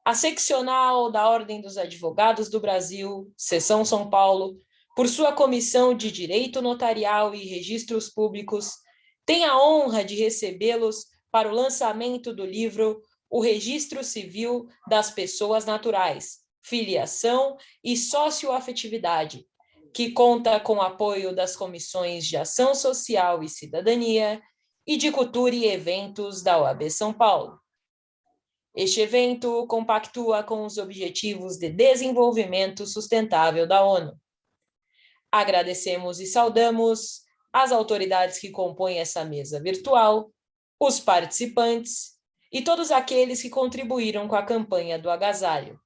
a seccional da Ordem dos Advogados do Brasil, Seção São Paulo, por sua Comissão de Direito Notarial e Registros Públicos, tem a honra de recebê-los para o lançamento do livro O Registro Civil das Pessoas Naturais, Filiação e Socioafetividade, que conta com o apoio das Comissões de Ação Social e Cidadania e de Cultura e Eventos da OAB São Paulo. Este evento compactua com os Objetivos de Desenvolvimento Sustentável da ONU. Agradecemos e saudamos as autoridades que compõem essa mesa virtual, os participantes e todos aqueles que contribuíram com a campanha do agasalho.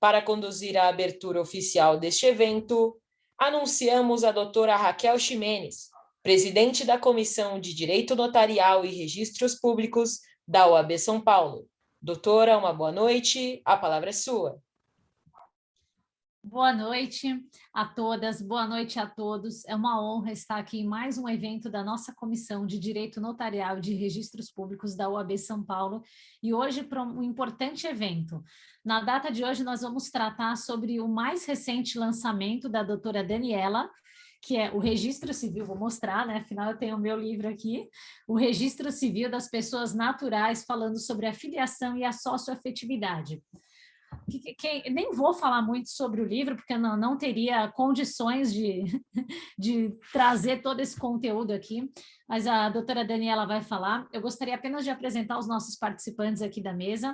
Para conduzir a abertura oficial deste evento, anunciamos a doutora Raquel Ximenes, presidente da Comissão de Direito Notarial e Registros Públicos da OAB São Paulo. Doutora, uma boa noite, a palavra é sua. Boa noite a todas, boa noite a todos. É uma honra estar aqui em mais um evento da nossa Comissão de Direito Notarial e de Registros Públicos da OAB São Paulo, e hoje para um importante evento. Na data de hoje nós vamos tratar sobre o mais recente lançamento da doutora Daniela, que é o Registro Civil, vou mostrar, né? Afinal eu tenho o meu livro aqui, o Registro Civil das Pessoas Naturais, falando sobre a filiação e a socioafetividade. Nem vou falar muito sobre o livro, porque não teria condições de trazer todo esse conteúdo aqui, mas a doutora Daniela vai falar. Eu gostaria apenas de apresentar os nossos participantes aqui da mesa.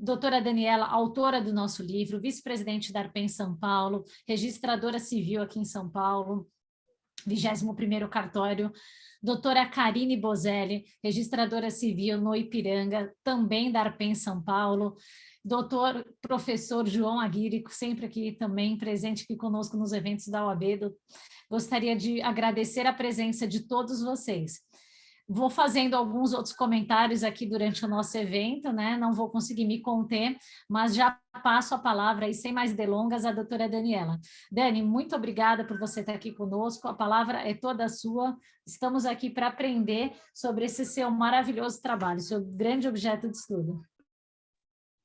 Doutora Daniela, autora do nosso livro, vice-presidente da ARPEN São Paulo, registradora civil aqui em São Paulo, 21º cartório. Doutora Karine Bozelli, registradora civil no Ipiranga, também da ARPEN São Paulo. Doutor professor João Aguirre, sempre aqui também presente aqui conosco nos eventos da OAB. Gostaria de agradecer a presença de todos vocês. Vou fazendo alguns outros comentários aqui durante o nosso evento, né? Não vou conseguir me conter, mas já passo a palavra aí, sem mais delongas, à doutora Daniela. Dani, muito obrigada por você estar aqui conosco, a palavra é toda sua. Estamos aqui para aprender sobre esse seu maravilhoso trabalho, seu grande objeto de estudo.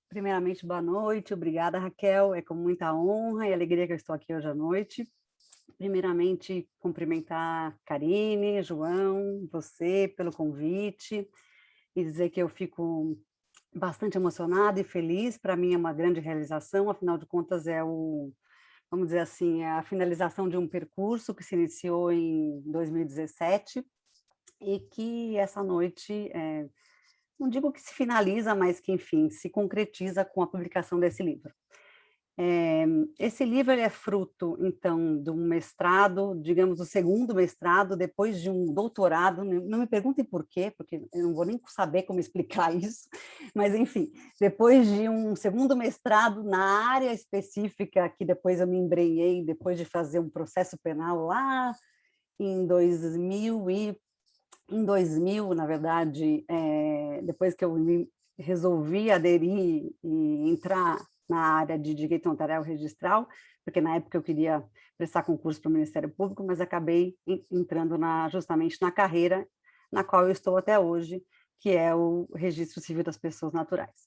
Primeiramente, boa noite, obrigada, Raquel, é com muita honra e alegria que eu estou aqui hoje à noite. Primeiramente, cumprimentar Karine, João, você pelo convite e dizer que eu fico bastante emocionada e feliz. Para mim é uma grande realização, afinal de contas vamos dizer assim, é a finalização de um percurso que se iniciou em 2017 e que essa noite, não digo que se finaliza, mas que, enfim, se concretiza com a publicação desse livro. Esse livro ele é fruto, então, de um mestrado, digamos, o segundo mestrado, depois de um doutorado, não me perguntem por quê, porque eu não vou nem saber como explicar isso, mas, enfim, depois de um segundo mestrado na área específica, que depois eu me embrenhei, depois de fazer um processo penal lá em 2000, na verdade, depois que eu resolvi aderir e entrar na área de direito notarial registral, porque na época eu queria prestar concurso para o Ministério Público, mas acabei entrando justamente na carreira na qual eu estou até hoje, que é o Registro Civil das Pessoas Naturais.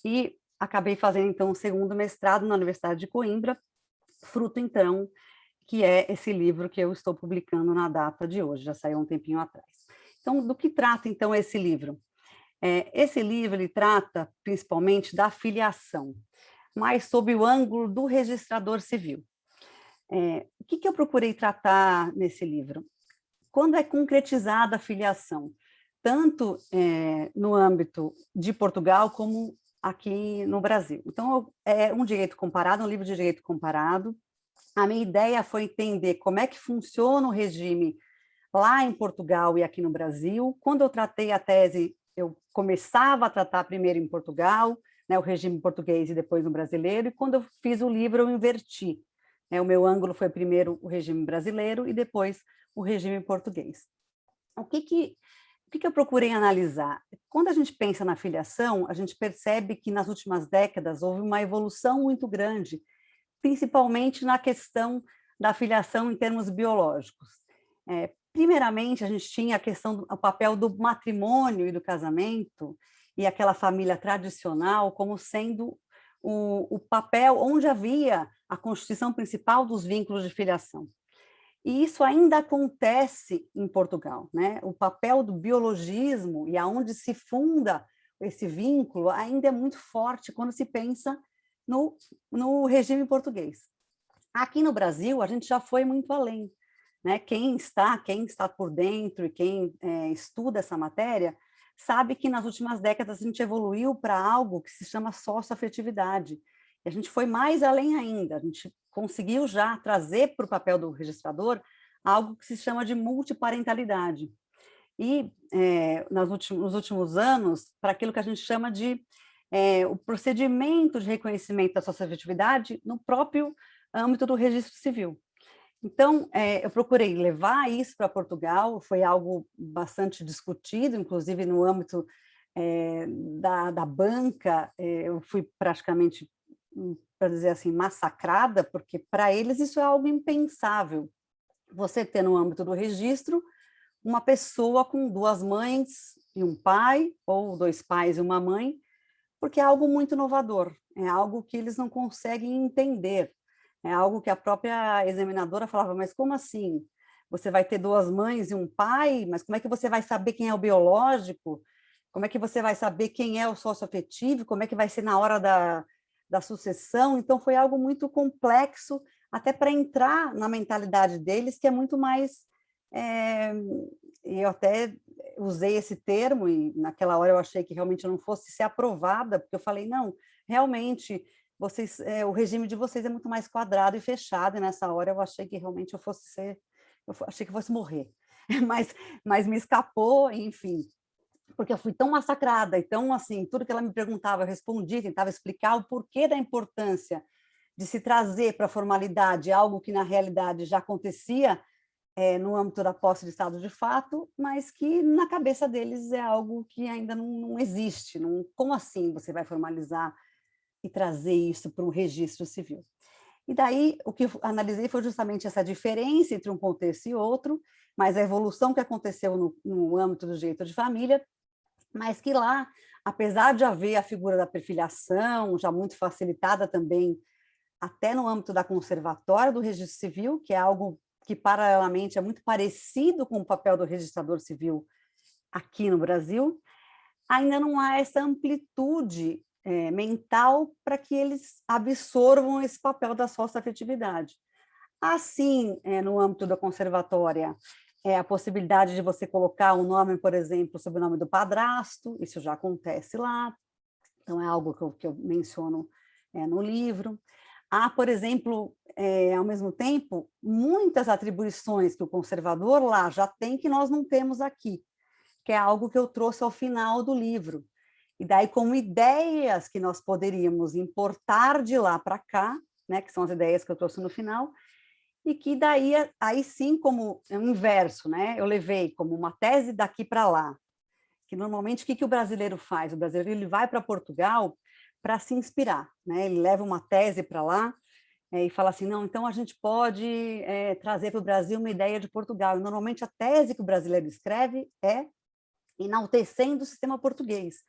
E acabei fazendo, então, o segundo mestrado na Universidade de Coimbra, fruto, então, que é esse livro que eu estou publicando na data de hoje, já saiu um tempinho atrás. Então, do que trata, então, esse livro? Esse livro ele trata principalmente da filiação, mas sob o ângulo do registrador civil. O que eu procurei tratar nesse livro? Quando é concretizada a filiação, tanto no âmbito de Portugal como aqui no Brasil. Então, é um direito comparado, um livro de direito comparado. A minha ideia foi entender como é que funciona o regime lá em Portugal e aqui no Brasil. Quando eu tratei a tese, eu começava a tratar primeiro em Portugal, né, o regime português e depois no brasileiro, e quando eu fiz o livro eu inverti. O meu ângulo foi primeiro o regime brasileiro e depois o regime português. O que eu procurei analisar? Quando a gente pensa na filiação, a gente percebe que nas últimas décadas houve uma evolução muito grande, principalmente na questão da filiação em termos biológicos. Primeiramente, a gente tinha a questão do papel do matrimônio e do casamento, e aquela família tradicional como sendo o papel onde havia a constituição principal dos vínculos de filiação. E isso ainda acontece em Portugal, né? O papel do biologismo e aonde se funda esse vínculo ainda é muito forte quando se pensa no regime português. Aqui no Brasil, a gente já foi muito além, né? Quem está por dentro e quem estuda essa matéria sabe que nas últimas décadas a gente evoluiu para algo que se chama socioafetividade. E a gente foi mais além ainda, a gente conseguiu já trazer para o papel do registrador algo que se chama de multiparentalidade. E nos últimos anos, para aquilo que a gente chama de o procedimento de reconhecimento da socioafetividade no próprio âmbito do registro civil. Então, eu procurei levar isso para Portugal, foi algo bastante discutido, inclusive no âmbito da banca, eu fui praticamente, para dizer assim, massacrada, porque para eles isso é algo impensável. Você ter no âmbito do registro uma pessoa com 2 mães e um pai, ou 2 pais e uma mãe, porque é algo muito inovador, é algo que eles não conseguem entender. É algo que a própria examinadora falava, mas como assim? Você vai ter 2 mães e um pai, mas como é que você vai saber quem é o biológico? Como é que você vai saber quem é o socioafetivo? Como é que vai ser na hora da sucessão? Então, foi algo muito complexo, até para entrar na mentalidade deles, que é muito mais... eu até usei esse termo, e naquela hora eu achei que realmente eu não fosse ser aprovada, porque eu falei, não, realmente... o regime de vocês é muito mais quadrado e fechado, e nessa hora eu achei que realmente eu achei que eu fosse morrer, mas me escapou, enfim, porque eu fui tão massacrada, então, assim, tudo que ela me perguntava, eu respondia, tentava explicar o porquê da importância de se trazer para a formalidade algo que, na realidade, já acontecia no âmbito da posse de estado de fato, mas que, na cabeça deles, é algo que ainda não existe. Como assim você vai formalizar e trazer isso para um registro civil? E daí, o que eu analisei foi justamente essa diferença entre um contexto e outro, mas a evolução que aconteceu no âmbito do direito de família, mas que lá, apesar de haver a figura da perfiliação, já muito facilitada também, até no âmbito da conservatória do registro civil, que é algo que, paralelamente, é muito parecido com o papel do registrador civil aqui no Brasil, ainda não há essa amplitude mental para que eles absorvam esse papel da socioafetividade. Assim, no âmbito da conservatória, a possibilidade de você colocar um nome, por exemplo, sob o nome do padrasto, isso já acontece lá, então é algo que eu menciono no livro. Há, por exemplo, ao mesmo tempo, muitas atribuições que o conservador lá já tem que nós não temos aqui, que é algo que eu trouxe ao final do livro. E daí, como ideias que nós poderíamos importar de lá para cá, né, que são as ideias que eu trouxe no final, e que daí, aí sim, como é o inverso, né, eu levei como uma tese daqui para lá, que normalmente o que o brasileiro faz? O brasileiro ele vai para Portugal para se inspirar, né? Ele leva uma tese para lá e fala assim, não, então a gente pode trazer para o Brasil uma ideia de Portugal. E normalmente a tese que o brasileiro escreve é enaltecendo o sistema português.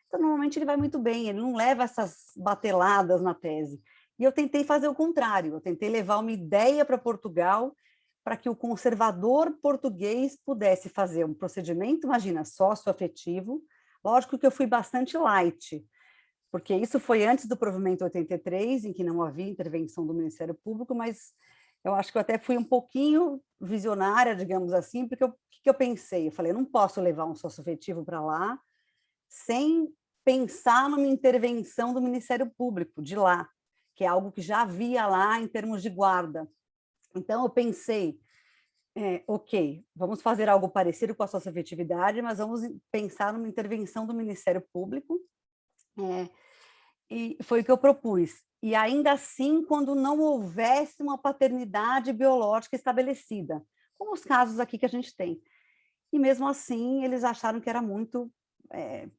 Então, normalmente ele vai muito bem, ele não leva essas bateladas na tese. E eu tentei fazer o contrário, eu tentei levar uma ideia para Portugal para que o conservador português pudesse fazer um procedimento, imagina, socioafetivo. Lógico que eu fui bastante light, porque isso foi antes do provimento 83, em que não havia intervenção do Ministério Público, mas eu acho que eu até fui um pouquinho visionária, digamos assim, porque o que eu pensei? Eu falei, eu não posso levar um socioafetivo para lá sem pensar numa intervenção do Ministério Público de lá, que é algo que já havia lá em termos de guarda. Então, eu pensei, ok, vamos fazer algo parecido com a socioafetividade, mas vamos pensar numa intervenção do Ministério Público, e foi o que eu propus. E ainda assim, quando não houvesse uma paternidade biológica estabelecida, como os casos aqui que a gente tem. E mesmo assim, eles acharam que era muito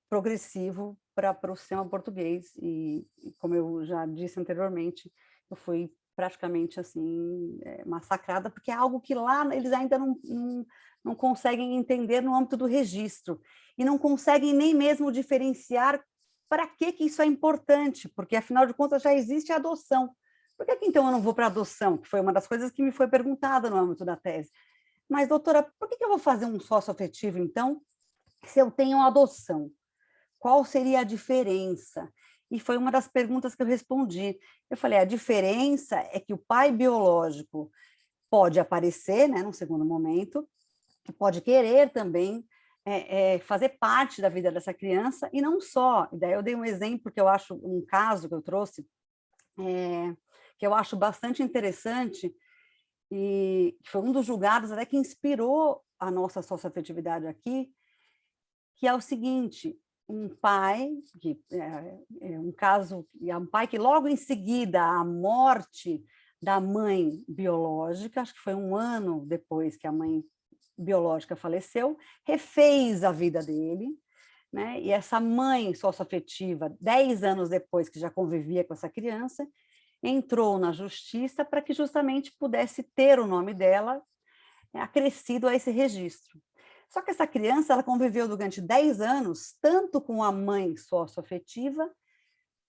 progressivo para o sistema português, e como eu já disse anteriormente, eu fui praticamente assim, massacrada, porque é algo que lá eles ainda não conseguem entender no âmbito do registro, e não conseguem nem mesmo diferenciar para que isso é importante, porque, afinal de contas, já existe a adoção. Por que então eu não vou para a adoção? Que foi uma das coisas que me foi perguntada no âmbito da tese. Mas, doutora, por que eu vou fazer um sócio-afetivo, então, se eu tenho adoção? Qual seria a diferença? E foi uma das perguntas que eu respondi. Eu falei, a diferença é que o pai biológico pode aparecer, né, num segundo momento, pode querer também fazer parte da vida dessa criança, e não só. E daí eu dei um exemplo que eu acho, um caso que eu trouxe, que eu acho bastante interessante, e foi um dos julgados até que inspirou a nossa socioafetividade aqui, que é o seguinte: um pai, que um caso, é um pai que logo em seguida à morte da mãe biológica, acho que foi um ano depois que a mãe biológica faleceu, refez a vida dele, né? E essa mãe socioafetiva, 10 anos depois que já convivia com essa criança, entrou na justiça para que justamente pudesse ter o nome dela acrescido a esse registro. Só que essa criança, ela conviveu durante 10 anos, tanto com a mãe socioafetiva,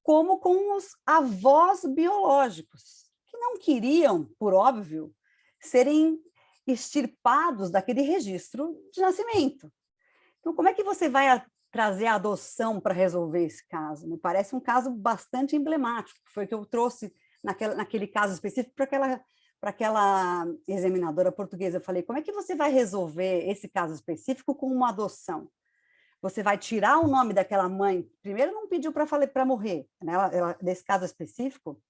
como com os avós biológicos, que não queriam, por óbvio, serem extirpados daquele registro de nascimento. Então, como é que você vai trazer a adoção para resolver esse caso? Me parece um caso bastante emblemático, foi o que eu trouxe naquele caso específico para aquela examinadora portuguesa. Eu falei, como é que você vai resolver esse caso específico com uma adoção? Você vai tirar o nome daquela mãe? Primeiro, não pediu para morrer, né? Nesse caso específico,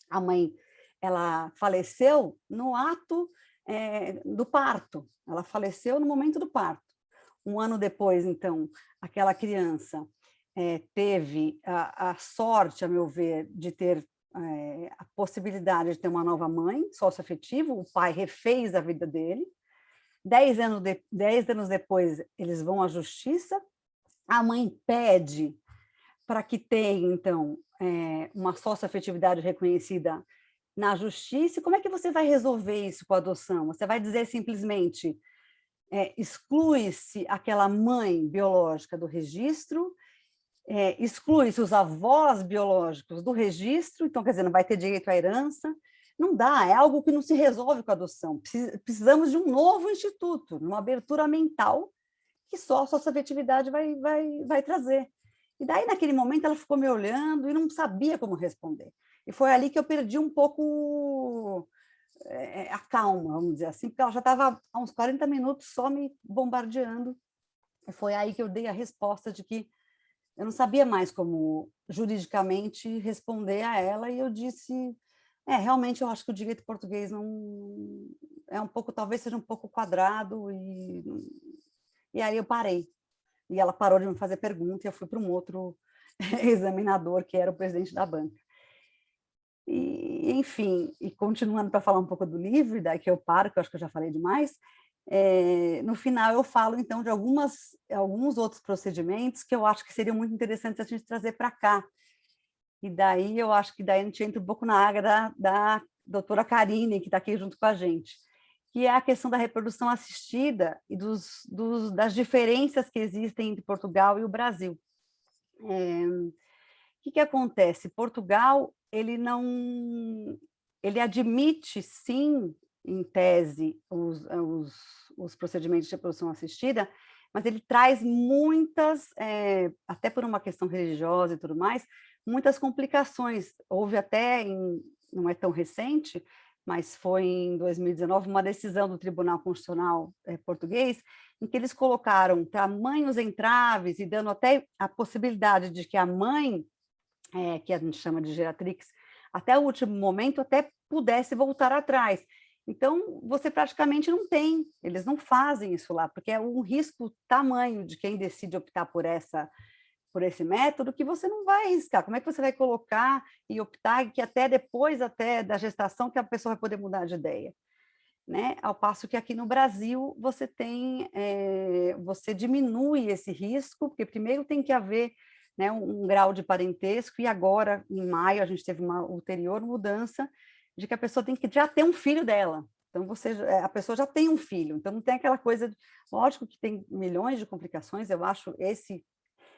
a mãe, ela faleceu no ato do parto. Ela faleceu no momento do parto. Um ano depois, então, aquela criança teve a sorte, a meu ver, de ter a possibilidade de ter uma nova mãe, sócio-afetivo. O pai refez a vida dele. 10 anos depois, eles vão à justiça. A mãe pede para que tenha, então, uma sócio-afetividade reconhecida na justiça. E como é que você vai resolver isso com a adoção? Você vai dizer simplesmente, exclui-se aquela mãe biológica do registro, exclui-se os avós biológicos do registro, então, quer dizer, não vai ter direito à herança. Não dá, é algo que não se resolve com a adoção. Precisamos de um novo instituto, uma abertura mental que só a sócio-afetividade vai trazer. E daí, naquele momento, ela ficou me olhando e não sabia como responder. E foi ali que eu perdi um pouco a calma, vamos dizer assim, porque ela já estava há uns 40 minutos só me bombardeando. E foi aí que eu dei a resposta de que eu não sabia mais como juridicamente responder a ela, e eu disse, realmente eu acho que o direito português não é um pouco, talvez seja um pouco quadrado, e aí eu parei. E ela parou de me fazer pergunta e eu fui para um outro examinador, que era o presidente da banca. E, enfim, e continuando para falar um pouco do livro, e daí que eu paro, que eu acho que eu já falei demais, no final eu falo, então, de alguns outros procedimentos que eu acho que seriam muito interessantes a gente trazer para cá. E daí eu acho que daí a gente entra um pouco na área da doutora Karine, que está aqui junto com a gente, que é a questão da reprodução assistida e das diferenças que existem entre Portugal e o Brasil. O que acontece? Portugal, ele admite, sim, em tese, os procedimentos de reprodução assistida, mas ele traz muitas, até por uma questão religiosa e tudo mais, muitas complicações. Houve até, não é tão recente, mas foi em 2019, uma decisão do Tribunal Constitucional português, em que eles colocaram tamanhos entraves e dando até a possibilidade de que a mãe, que a gente chama de geratrix, até o último momento até pudesse voltar atrás. Então, você praticamente não tem, eles não fazem isso lá, porque é um risco tamanho de quem decide optar por esse método, que você não vai arriscar. Como é que você vai colocar e optar que até depois da gestação que a pessoa vai poder mudar de ideia? Né? Ao passo que aqui no Brasil você você diminui esse risco, porque primeiro tem que haver, né, um grau de parentesco, e agora, em maio, a gente teve uma ulterior mudança de que a pessoa tem que já ter um filho dela. Então, a pessoa já tem um filho, então não tem aquela coisa, lógico que tem milhões de complicações, eu acho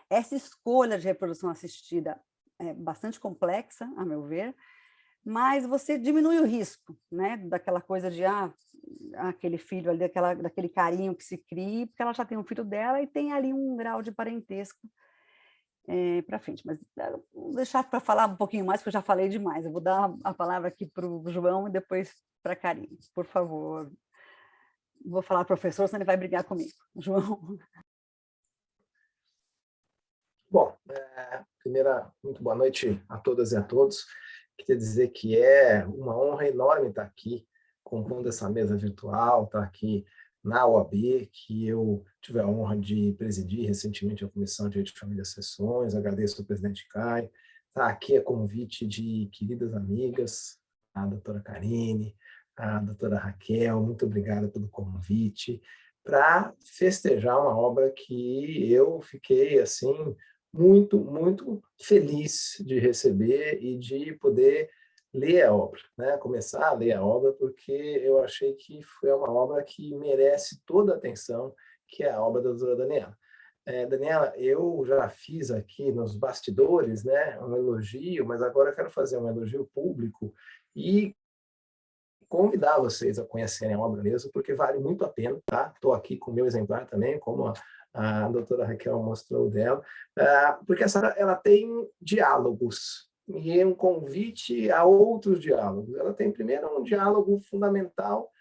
essa escolha de reprodução assistida é bastante complexa, a meu ver, mas você diminui o risco, né, daquela coisa de, aquele filho ali, daquele carinho que se cria, porque ela já tem um filho dela e tem ali um grau de parentesco para frente. Mas vou deixar para falar um pouquinho mais, porque eu já falei demais. Eu vou dar a palavra aqui para o João e depois para a Karine, por favor. Vou falar professor, senão ele vai brigar comigo. João. Bom, primeira, muito boa noite a todas e a todos. Queria dizer que é uma honra enorme estar aqui, compondo essa mesa virtual, estar aqui na OAB, que eu tive a honra de presidir recentemente a Comissão de Direito de Família e Sucessões. Agradeço ao presidente Caio. Estar aqui a convite de queridas amigas, a doutora Karine, a doutora Raquel, muito obrigada pelo convite, para festejar uma obra que eu fiquei, assim, muito, muito feliz de receber e de poder ler a obra, né? Começar a ler a obra, porque eu achei que foi uma obra que merece toda a atenção, que é a obra da doutora Daniela. Daniela, eu já fiz aqui nos bastidores, né, um elogio, mas agora eu quero fazer um elogio público e convidar vocês a conhecerem a obra mesmo, porque vale muito a pena, tá? Estou aqui com o meu exemplar também, como a doutora Raquel mostrou dela, porque ela tem diálogos, e é um convite a outros diálogos. Ela tem, primeiro, um diálogo fundamental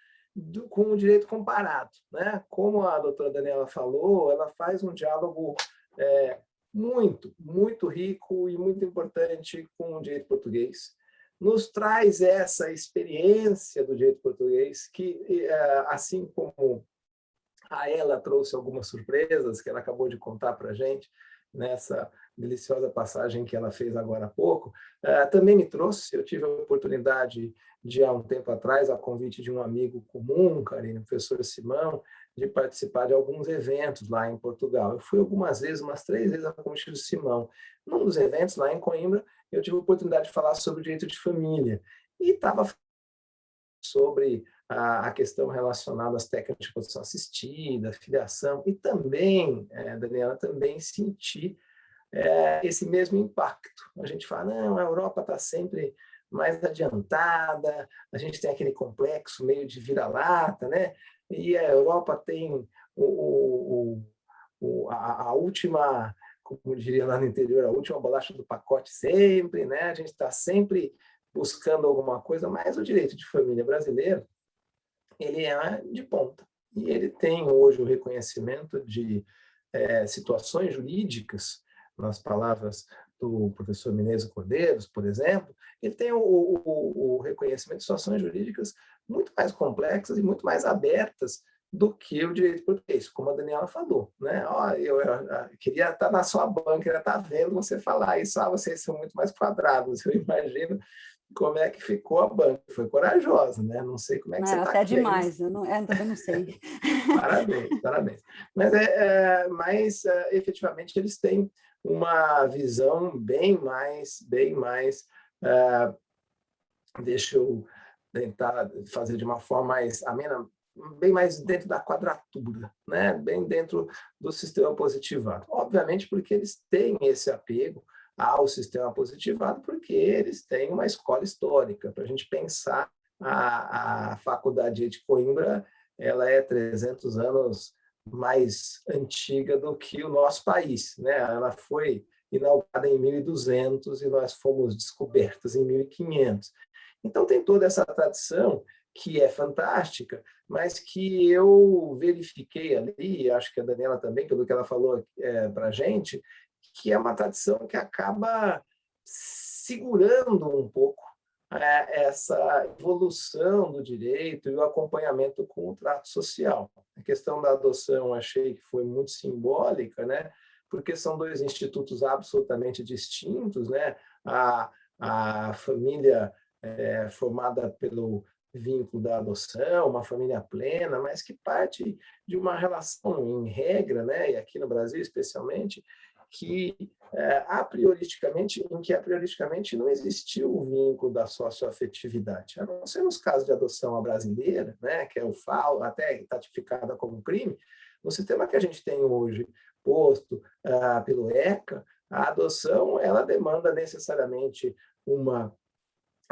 com o direito comparado, né? Como a doutora Daniela falou, ela faz um diálogo muito, muito rico e muito importante com o direito português. Nos traz essa experiência do direito português que, assim como a ela trouxe algumas surpresas que ela acabou de contar para a gente nessa deliciosa passagem que ela fez agora há pouco, também me trouxe. Eu tive a oportunidade de, há um tempo atrás, a convite de um amigo comum, Karine, o professor Simão, de participar de alguns eventos lá em Portugal. Eu fui algumas vezes, umas 3 vezes a convite do Simão. Num dos eventos lá em Coimbra, eu tive a oportunidade de falar sobre o direito de família e estava sobre a questão relacionada às técnicas de reprodução assistida, filiação, e também, Daniela, também senti esse mesmo impacto. A gente fala, não, a Europa está sempre mais adiantada, a gente tem aquele complexo meio de vira-lata, né? E a Europa tem a última, como diria lá no interior, a última bolacha do pacote sempre, né? A gente está sempre buscando alguma coisa, mas o direito de família brasileiro, ele é de ponta. E ele tem hoje o reconhecimento de situações jurídicas, nas palavras do professor Menezes Cordeiros, por exemplo, ele tem o reconhecimento de situações jurídicas muito mais complexas e muito mais abertas do que o direito português, como a Daniela falou, né? Eu queria estar na sua banca, queria estar vendo você falar isso, vocês são muito mais quadrados, eu imagino como é que ficou a banca. Foi corajosa, né? Não sei como é que você está até aqui. Demais, eu também não sei. Parabéns, parabéns. Mas efetivamente eles têm uma visão bem mais, deixa eu tentar fazer de uma forma mais amena, bem mais dentro da quadratura, né? Bem dentro do sistema positivado. Obviamente porque eles têm esse apego ao sistema positivado, porque eles têm uma escola histórica. Para a gente pensar, a Faculdade de Coimbra, ela é 300 anos mais antiga do que o nosso país, né? Ela foi inaugurada em 1200 e nós fomos descobertos em 1500. Então tem toda essa tradição que é fantástica, mas que eu verifiquei ali, acho que a Daniela também, pelo que ela falou para a gente, que é uma tradição que acaba segurando um pouco essa evolução do direito e o acompanhamento com o trato social. A questão da adoção achei que foi muito simbólica, né? Porque são 2 institutos absolutamente distintos, né? A família formada pelo vínculo da adoção, uma família plena, mas que parte de uma relação, em regra, né? E aqui no Brasil especialmente, que a prioristicamente não existiu o vínculo da socioafetividade. A não ser nos casos de adoção à brasileira, né, que é o FAO, até tipificada como crime, no sistema que a gente tem hoje, posto pelo ECA, a adoção ela demanda necessariamente uma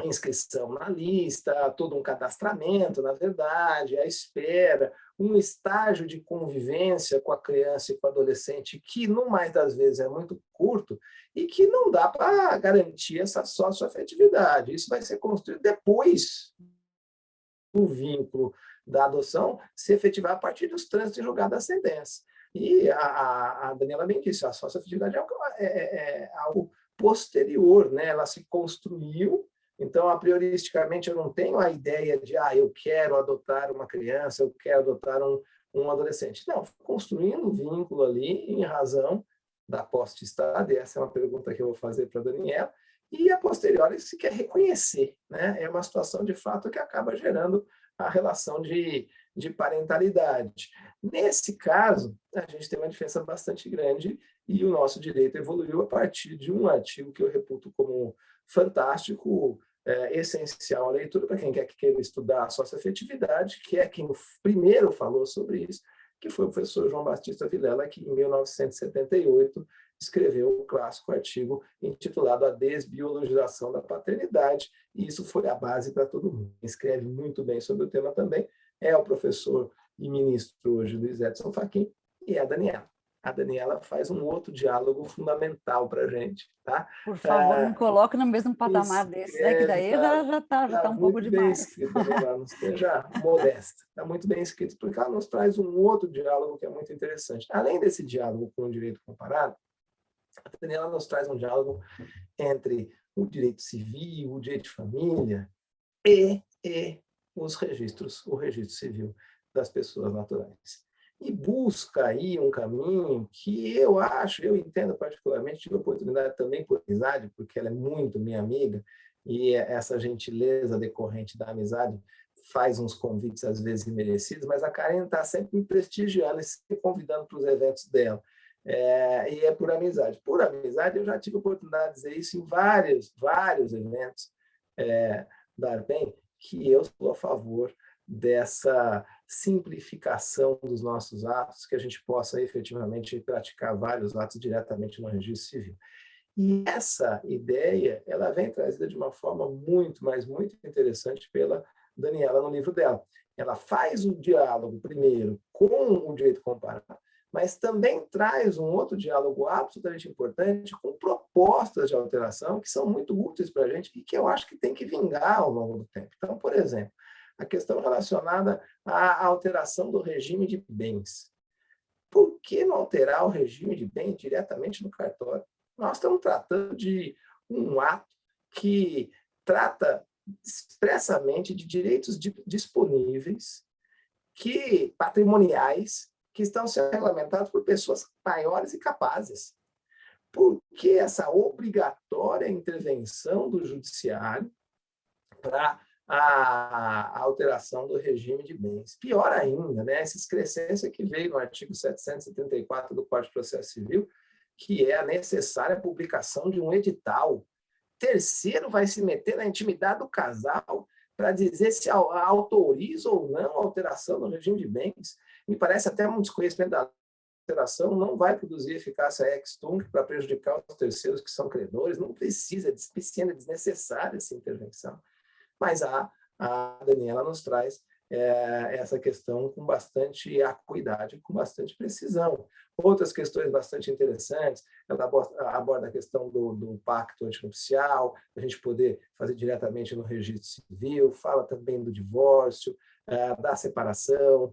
inscrição na lista, todo um cadastramento, na verdade, a espera, um estágio de convivência com a criança e com o adolescente que, no mais das vezes, é muito curto e que não dá para garantir essa socioafetividade. Isso vai ser construído depois do vínculo da adoção se efetivar a partir dos trânsitos em julgado da sentença. E a Daniela bem disse, a socioafetividade é algo posterior, né? Ela se construiu. Então, a prioristicamente, eu não tenho a ideia de, eu quero adotar uma criança, eu quero adotar um adolescente. Não, construindo um vínculo ali em razão da posse de Estado, e essa é uma pergunta que eu vou fazer para a Daniela, e a posteriori se quer reconhecer, né? É uma situação, de fato, que acaba gerando a relação de parentalidade. Nesse caso, a gente tem uma diferença bastante grande e o nosso direito evoluiu a partir de um artigo que eu reputo como fantástico, essencial à leitura para quem quer que queira estudar a socioafetividade, que é quem primeiro falou sobre isso, que foi o professor João Batista Vilela, que em 1978 escreveu o clássico artigo intitulado A Desbiologização da Paternidade, e isso foi a base para todo mundo. Quem escreve muito bem sobre o tema também é o professor e ministro hoje Luiz Edson Fachin e a Daniela. A Daniela faz um outro diálogo fundamental para a gente. Tá? Por favor, me coloque no mesmo patamar desse, né? Que daí já está um pouco demais. Escrito, Daniela, não seja modesta. Está muito bem escrito, porque ela nos traz um outro diálogo que é muito interessante. Além desse diálogo com o direito comparado, a Daniela nos traz um diálogo entre o direito civil, o direito de família e o registro civil das pessoas naturais. E busca aí um caminho que eu entendo particularmente, tive a oportunidade também por amizade, porque ela é muito minha amiga, e essa gentileza decorrente da amizade faz uns convites às vezes imerecidos, mas a Karen está sempre me prestigiando e sempre convidando para os eventos dela. E é por amizade. Por amizade, eu já tive a oportunidade de dizer isso em vários eventos da Arpen, que eu sou a favor dessa simplificação dos nossos atos, que a gente possa efetivamente praticar vários atos diretamente no registro civil. E essa ideia, ela vem trazida de uma forma muito interessante pela Daniela no livro dela. Ela faz o diálogo, primeiro, com o direito comparado, mas também traz um outro diálogo absolutamente importante com propostas de alteração que são muito úteis para a gente e que eu acho que tem que vingar ao longo do tempo. Então, por exemplo, a questão relacionada à alteração do regime de bens. Por que não alterar o regime de bens diretamente no cartório? Nós estamos tratando de um ato que trata expressamente de direitos disponíveis, patrimoniais, que estão sendo regulamentados por pessoas maiores e capazes. Por que essa obrigatória intervenção do judiciário para a alteração do regime de bens? Pior ainda, né, essa excrescência que veio no artigo 774 do Código de Processo Civil, que é a necessária publicação de um edital. Terceiro vai se meter na intimidade do casal para dizer se autoriza ou não a alteração do regime de bens. Me parece até um desconhecimento da alteração, não vai produzir eficácia ex tunc para prejudicar os terceiros que são credores, não precisa, é desnecessária essa intervenção. Mas a Daniela nos traz essa questão com bastante acuidade, com bastante precisão. Outras questões bastante interessantes, ela aborda a questão do pacto antinupcial, a gente poder fazer diretamente no registro civil, fala também do divórcio, da separação,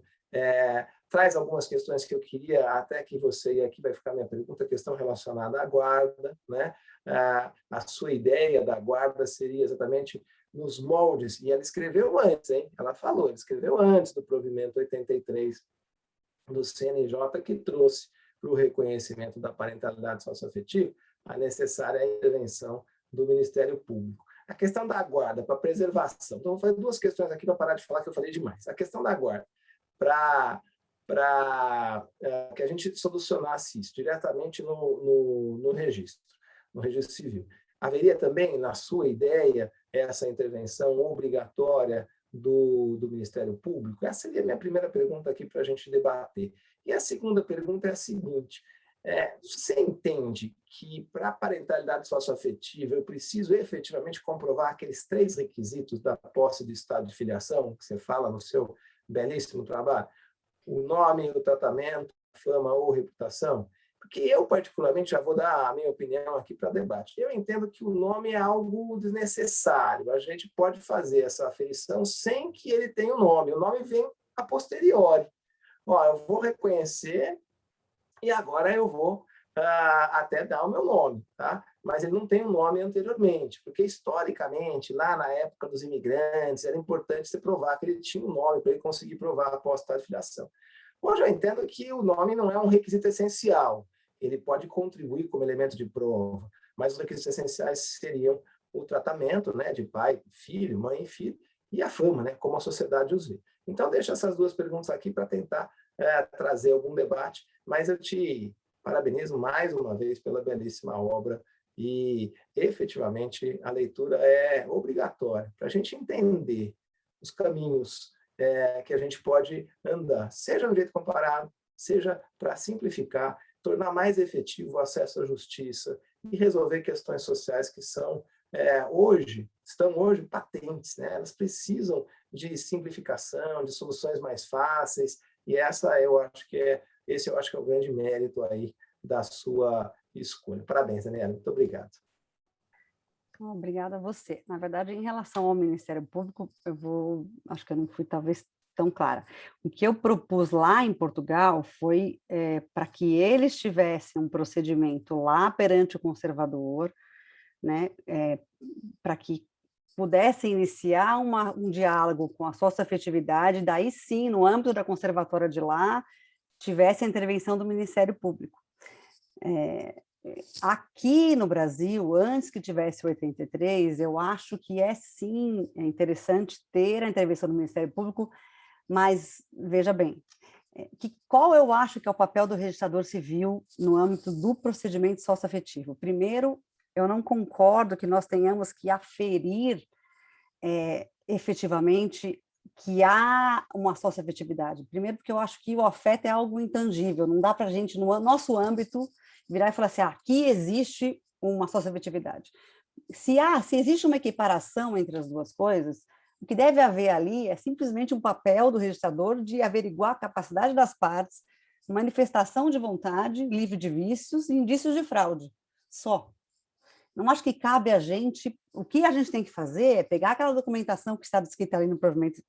traz algumas questões que eu queria até que você, e aqui vai ficar minha pergunta, a questão relacionada à guarda, né? A sua ideia da guarda seria exatamente nos moldes, e ela escreveu antes, hein? Ela escreveu antes do provimento 83 do CNJ, que trouxe para o reconhecimento da parentalidade socioafetiva a necessária intervenção do Ministério Público. A questão da guarda para preservação. Então, vou fazer duas questões aqui para parar de falar que eu falei demais. A questão da guarda para para que a gente solucionasse isso diretamente no registro civil. Haveria também, na sua ideia, essa intervenção obrigatória do Ministério Público? Essa seria a minha primeira pergunta aqui para a gente debater. E a segunda pergunta é a seguinte: você entende que para a parentalidade socioafetiva eu preciso efetivamente comprovar aqueles 3 requisitos da posse do estado de filiação, que você fala no seu belíssimo trabalho? O nome, o tratamento, fama ou reputação? Porque eu, particularmente, já vou dar a minha opinião aqui para debate. Eu entendo que o nome é algo desnecessário. A gente pode fazer essa aferição sem que ele tenha o nome. O nome vem a posteriori. Eu vou reconhecer e agora eu vou até dar o meu nome, tá? Mas ele não tem um nome anteriormente, porque historicamente, lá na época dos imigrantes, era importante você provar que ele tinha um nome para ele conseguir provar a posse de filiação. Hoje eu entendo que o nome não é um requisito essencial, ele pode contribuir como elemento de prova, mas os requisitos essenciais seriam o tratamento, né, de pai, filho, mãe e filho, e a fama, né, como a sociedade os vê. Então, deixo essas 2 perguntas aqui para tentar trazer algum debate, mas eu te parabenizo mais uma vez pela belíssima obra e, efetivamente, a leitura é obrigatória para a gente entender os caminhos que a gente pode andar, seja no direito comparado, seja para simplificar, tornar mais efetivo o acesso à justiça e resolver questões sociais que estão hoje patentes, né? Elas precisam de simplificação, de soluções mais fáceis, e esse eu acho que é o grande mérito aí da sua escolha. Parabéns, Daniela, muito obrigado. Obrigada a você. Na verdade, em relação ao Ministério Público, acho que eu não fui talvez tão clara. O que eu propus lá em Portugal foi para que eles tivessem um procedimento lá perante o conservador, né, para que pudessem iniciar um diálogo com a socioafetividade, daí sim, no âmbito da conservatória de lá, tivesse a intervenção do Ministério Público. Aqui no Brasil, antes que tivesse o 83, eu acho que sim, é interessante ter a intervenção do Ministério Público, mas, veja bem, qual eu acho que é o papel do registrador civil no âmbito do procedimento socioafetivo? Primeiro, eu não concordo que nós tenhamos que aferir efetivamente que há uma socioafetividade. Primeiro, porque eu acho que o afeto é algo intangível, não dá para a gente, no nosso âmbito, virar e falar assim, aqui existe uma socioafetividade. Se existe uma equiparação entre as duas coisas, o que deve haver ali é simplesmente um papel do registrador de averiguar a capacidade das partes, manifestação de vontade, livre de vícios e indícios de fraude. Só. Não acho que cabe a gente, o que a gente tem que fazer é pegar aquela documentação que está descrita ali no provimento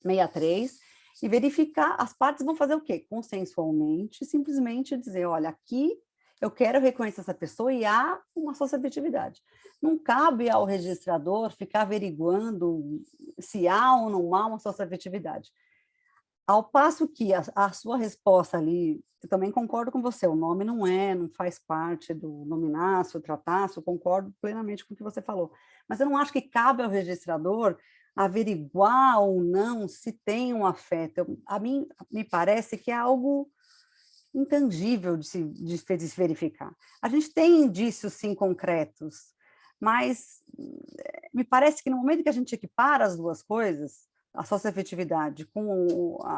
63 e verificar, as partes vão fazer o quê? Consensualmente, simplesmente dizer, olha, aqui eu quero reconhecer essa pessoa e há uma socioafetividade. Não cabe ao registrador ficar averiguando se há ou não há uma socioafetividade. Ao passo que a sua resposta ali, eu também concordo com você, o nome não faz parte do nominaço, trataço, concordo plenamente com o que você falou. Mas eu não acho que cabe ao registrador averiguar ou não se tem um afeto. A mim me parece que é algo intangível de se verificar. A gente tem indícios, sim, concretos, mas me parece que no momento que a gente equipara as duas coisas, a socioafetividade com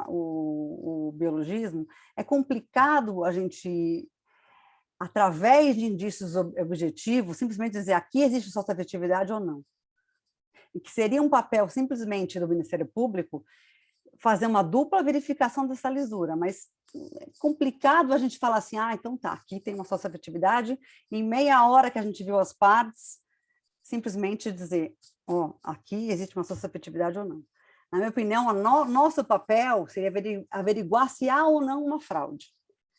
o biologismo, é complicado a gente, através de indícios objetivos, simplesmente dizer aqui existe socioafetividade ou não. E que seria um papel simplesmente do Ministério Público fazer uma dupla verificação dessa lisura, mas é complicado a gente falar assim, então tá, aqui tem uma socioafetividade, e em meia hora que a gente viu as partes, simplesmente dizer, aqui existe uma socioafetividade ou não. Na minha opinião, nosso papel seria averiguar se há ou não uma fraude,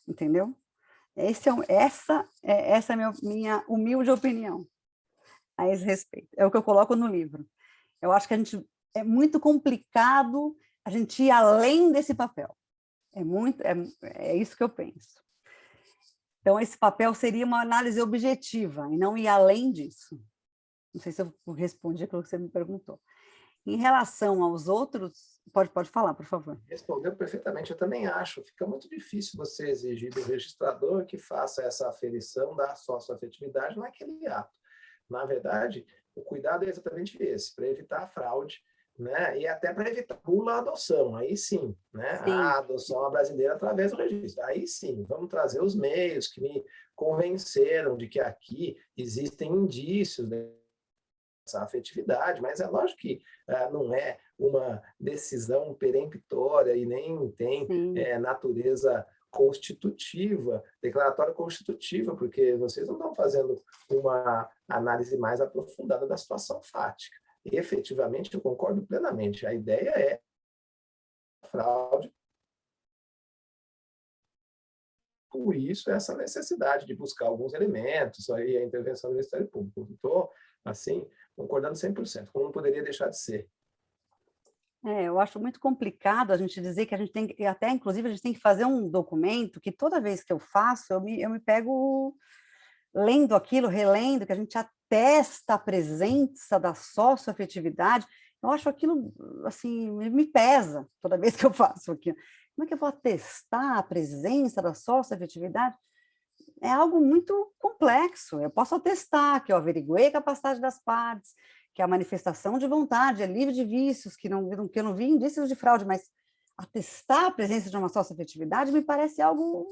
entendeu? Essa é a minha humilde opinião a esse respeito. É o que eu coloco no livro. Eu acho que é muito complicado a gente ir além desse papel. É isso que eu penso. Então, esse papel seria uma análise objetiva e não ir além disso. Não sei se eu respondi aquilo que você me perguntou. Em relação aos outros, pode falar, por favor. Respondeu perfeitamente, eu também acho. Fica muito difícil você exigir do registrador que faça essa aferição da socioafetividade naquele ato. Na verdade, o cuidado é exatamente esse, para evitar a fraude, né? E até para evitar a adoção, aí sim, né? Sim. A adoção brasileira através do registro. Aí sim, vamos trazer os meios que me convenceram de que aqui existem indícios dessa afetividade, mas é lógico que não é uma decisão peremptória e nem tem natureza constitutiva, declaratória constitutiva, porque vocês não estão fazendo uma análise mais aprofundada da situação fática. E, efetivamente, eu concordo plenamente. A ideia é fraude. Por isso, essa necessidade de buscar alguns elementos, aí a intervenção do Ministério Público. Estou, assim, concordando 100%, como não poderia deixar de ser. Eu acho muito complicado a gente dizer que a gente tem, até inclusive a gente tem que fazer um documento que toda vez que eu faço, eu me pego lendo aquilo, relendo, que a gente atesta a presença da socioafetividade. Eu acho aquilo, assim, me pesa toda vez que eu faço aquilo. Como é que eu vou atestar a presença da socioafetividade? É algo muito complexo. Eu posso atestar que eu averiguei a capacidade das partes, que a manifestação de vontade é livre de vícios, que eu não vi indícios de fraude, mas atestar a presença de uma socioafetividade me parece algo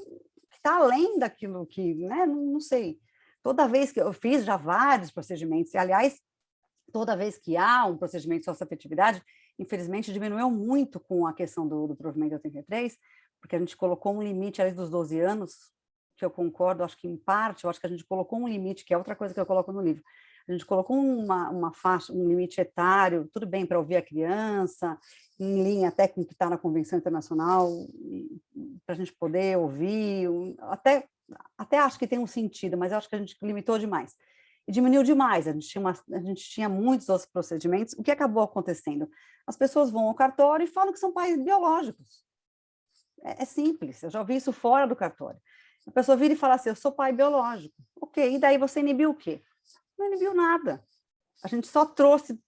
que está além daquilo que, né, não sei. Toda vez que eu fiz já vários procedimentos, e, aliás, toda vez que há um procedimento de socioafetividade, infelizmente diminuiu muito com a questão do provimento 83, porque a gente colocou um limite ali dos 12 anos, que eu concordo, acho que em parte, eu acho que a gente colocou um limite, que é outra coisa que eu coloco no livro, a gente colocou uma faixa, um limite etário, tudo bem para ouvir a criança, em linha até com o que está na Convenção Internacional, para a gente poder ouvir, até acho que tem um sentido, mas eu acho que a gente limitou demais. E diminuiu demais, a gente tinha muitos outros procedimentos. O que acabou acontecendo? As pessoas vão ao cartório e falam que são pais biológicos. É simples, eu já ouvi isso fora do cartório. A pessoa vira e fala assim, eu sou pai biológico. Ok, e daí você inibiu o quê? Não inibiu nada. A gente só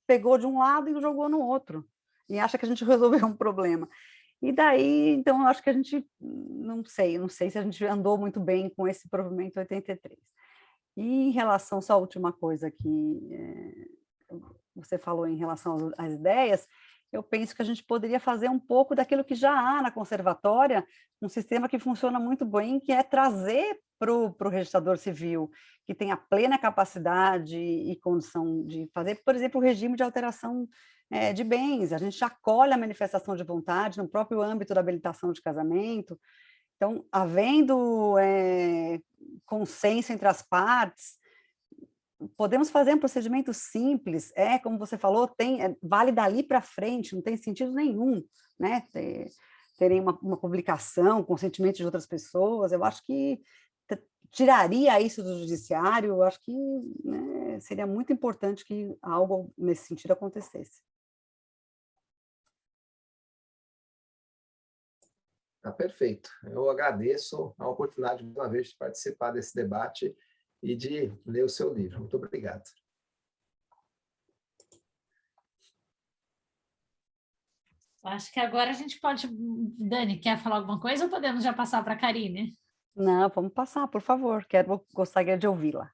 pegou de um lado e jogou no outro. E acha que a gente resolveu um problema. E daí, então, eu acho que a gente, não sei se a gente andou muito bem com esse provimento 83. E em relação, só a última coisa que você falou em relação às ideias, eu penso que a gente poderia fazer um pouco daquilo que já há na conservatória, um sistema que funciona muito bem, que é trazer para o registrador civil, que tem a plena capacidade e condição de fazer, por exemplo, o regime de alteração de bens. A gente acolhe a manifestação de vontade no próprio âmbito da habilitação de casamento. Então, havendo consenso entre as partes, podemos fazer um procedimento simples, como você falou, vale dali para frente, não tem sentido nenhum, né? Terem uma publicação, consentimento de outras pessoas, eu acho que tiraria isso do judiciário, eu acho que, né, seria muito importante que algo nesse sentido acontecesse. Tá perfeito. Eu agradeço a oportunidade, mais uma vez, de participar desse debate e de ler o seu livro. Muito obrigado. Acho que agora a gente pode... Dani, quer falar alguma coisa ou podemos já passar para a Karine? Não, vamos passar, por favor. Gostaria de ouvi-la.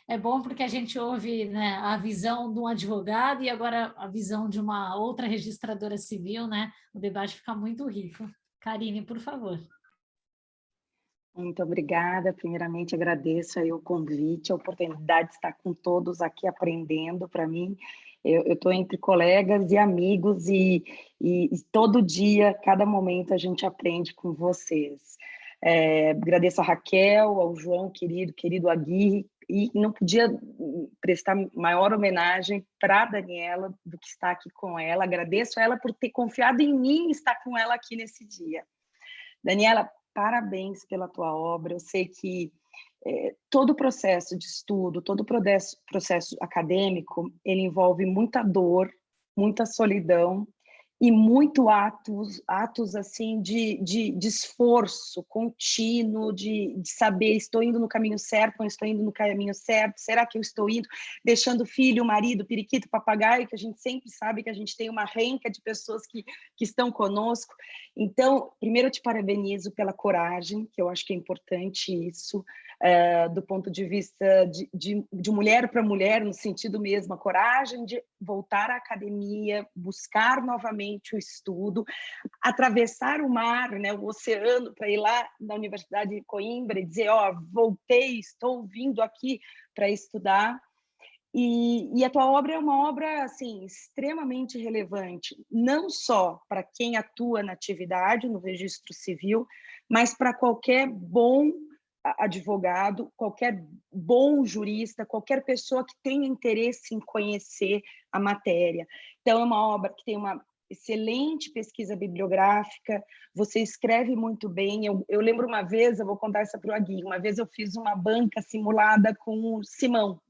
É bom porque a gente ouve, né, a visão de um advogado e agora a visão de uma outra registradora civil, né? O debate fica muito rico. Karine, por favor. Muito obrigada. Primeiramente, agradeço aí o convite, a oportunidade de estar com todos aqui aprendendo. Para mim, eu estou entre colegas e amigos e todo dia, cada momento, a gente aprende com vocês. Agradeço a Raquel, ao João, querido Aguirre, e não podia prestar maior homenagem para a Daniela do que estar aqui com ela. Agradeço a ela por ter confiado em mim e estar com ela aqui nesse dia. Daniela, parabéns pela tua obra. Eu sei que todo o processo de estudo, todo o processo acadêmico, ele envolve muita dor, muita solidão, e muito atos assim de esforço contínuo, de saber, estou indo no caminho certo, não estou indo no caminho certo, será que eu estou indo, deixando o filho, o marido, periquito, papagaio, que a gente sempre sabe que a gente tem uma renca de pessoas que estão conosco. Então, primeiro eu te parabenizo pela coragem, que eu acho que é importante isso, do ponto de vista de mulher para mulher, no sentido mesmo, a coragem de voltar à academia, buscar novamente o estudo, atravessar o mar, né, o oceano, para ir lá na Universidade de Coimbra e dizer, voltei, estou vindo aqui para estudar. E a tua obra é uma obra assim, extremamente relevante, não só para quem atua na atividade, no registro civil, mas para qualquer bom advogado, qualquer bom jurista, qualquer pessoa que tenha interesse em conhecer a matéria. Então, é uma obra que tem uma excelente pesquisa bibliográfica, você escreve muito bem. Eu lembro uma vez, eu vou contar essa para o Aguinho, uma vez eu fiz uma banca simulada com o Simão,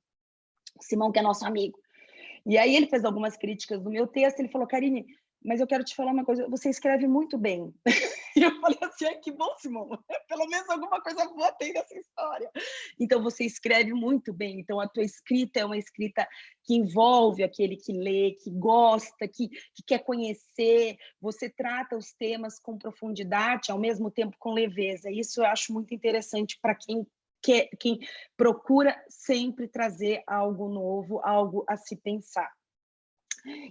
que é nosso amigo. E aí ele fez algumas críticas do meu texto, ele falou, Karine, mas eu quero te falar uma coisa, você escreve muito bem. E eu falei assim, que bom, Simão, pelo menos alguma coisa boa tem nessa história. Então, você escreve muito bem, então a tua escrita é uma escrita que envolve aquele que lê, que gosta, que quer conhecer, você trata os temas com profundidade, ao mesmo tempo com leveza. Isso eu acho muito interessante para quem procura sempre trazer algo novo, algo a se pensar.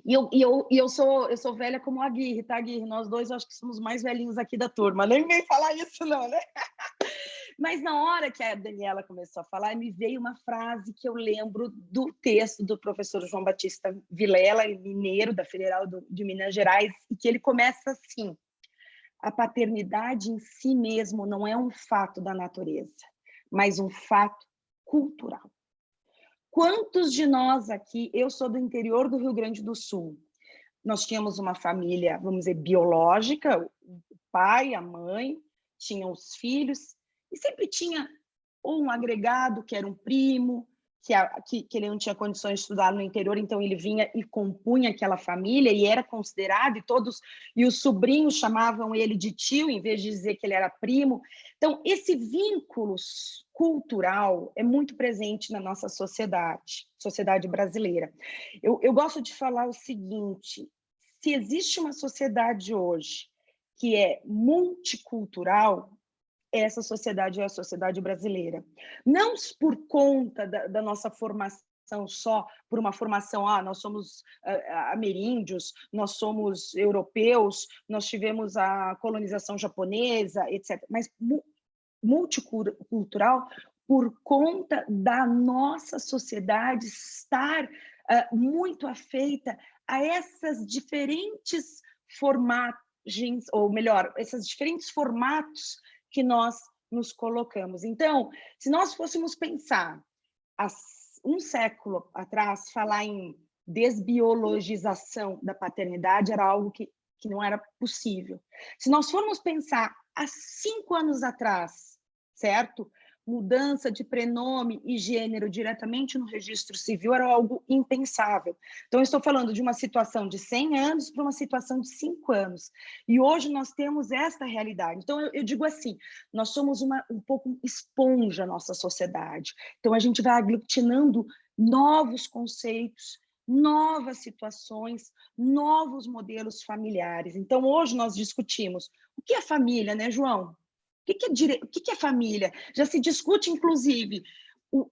E eu sou velha como a Aguirre, tá, Aguirre? Nós dois, eu acho que somos mais velhinhos aqui da turma. Nem vem falar isso, não, né? Mas na hora que a Daniela começou a falar, me veio uma frase que eu lembro do texto do professor João Batista Vilela, mineiro da Federal de Minas Gerais, e que ele começa assim: a paternidade em si mesmo não é um fato da natureza, mas um fato cultural. Quantos de nós aqui, eu sou do interior do Rio Grande do Sul, nós tínhamos uma família, vamos dizer, biológica, o pai, a mãe, tinham os filhos, e sempre tinha ou um agregado, que era um primo, que ele não tinha condições de estudar no interior, então ele vinha e compunha aquela família, e era considerado, e os sobrinhos chamavam ele de tio, em vez de dizer que ele era primo. Então, esse vínculo cultural é muito presente na nossa sociedade brasileira. Eu gosto de falar o seguinte: se existe uma sociedade hoje que é multicultural, essa sociedade é a sociedade brasileira. Não por conta da nossa formação só, por uma formação, nós somos ameríndios, nós somos europeus, nós tivemos a colonização japonesa, etc. Mas multicultural por conta da nossa sociedade estar muito afeita a essas diferentes formagens, ou melhor, esses diferentes formatos que nós nos colocamos. Então, se nós fôssemos pensar há um século atrás, falar em desbiologização da paternidade era algo que não era possível. Se nós formos pensar há 5 anos atrás, certo? Mudança de prenome e gênero diretamente no registro civil era algo impensável. Então, eu estou falando de uma situação de 100 anos para uma situação de 5 anos. E hoje nós temos esta realidade. Então, eu digo assim, nós somos um pouco esponja, nossa sociedade. Então, a gente vai aglutinando novos conceitos, novas situações, novos modelos familiares. Então, hoje nós discutimos o que é família, né, João? O que é família? Já se discute, inclusive,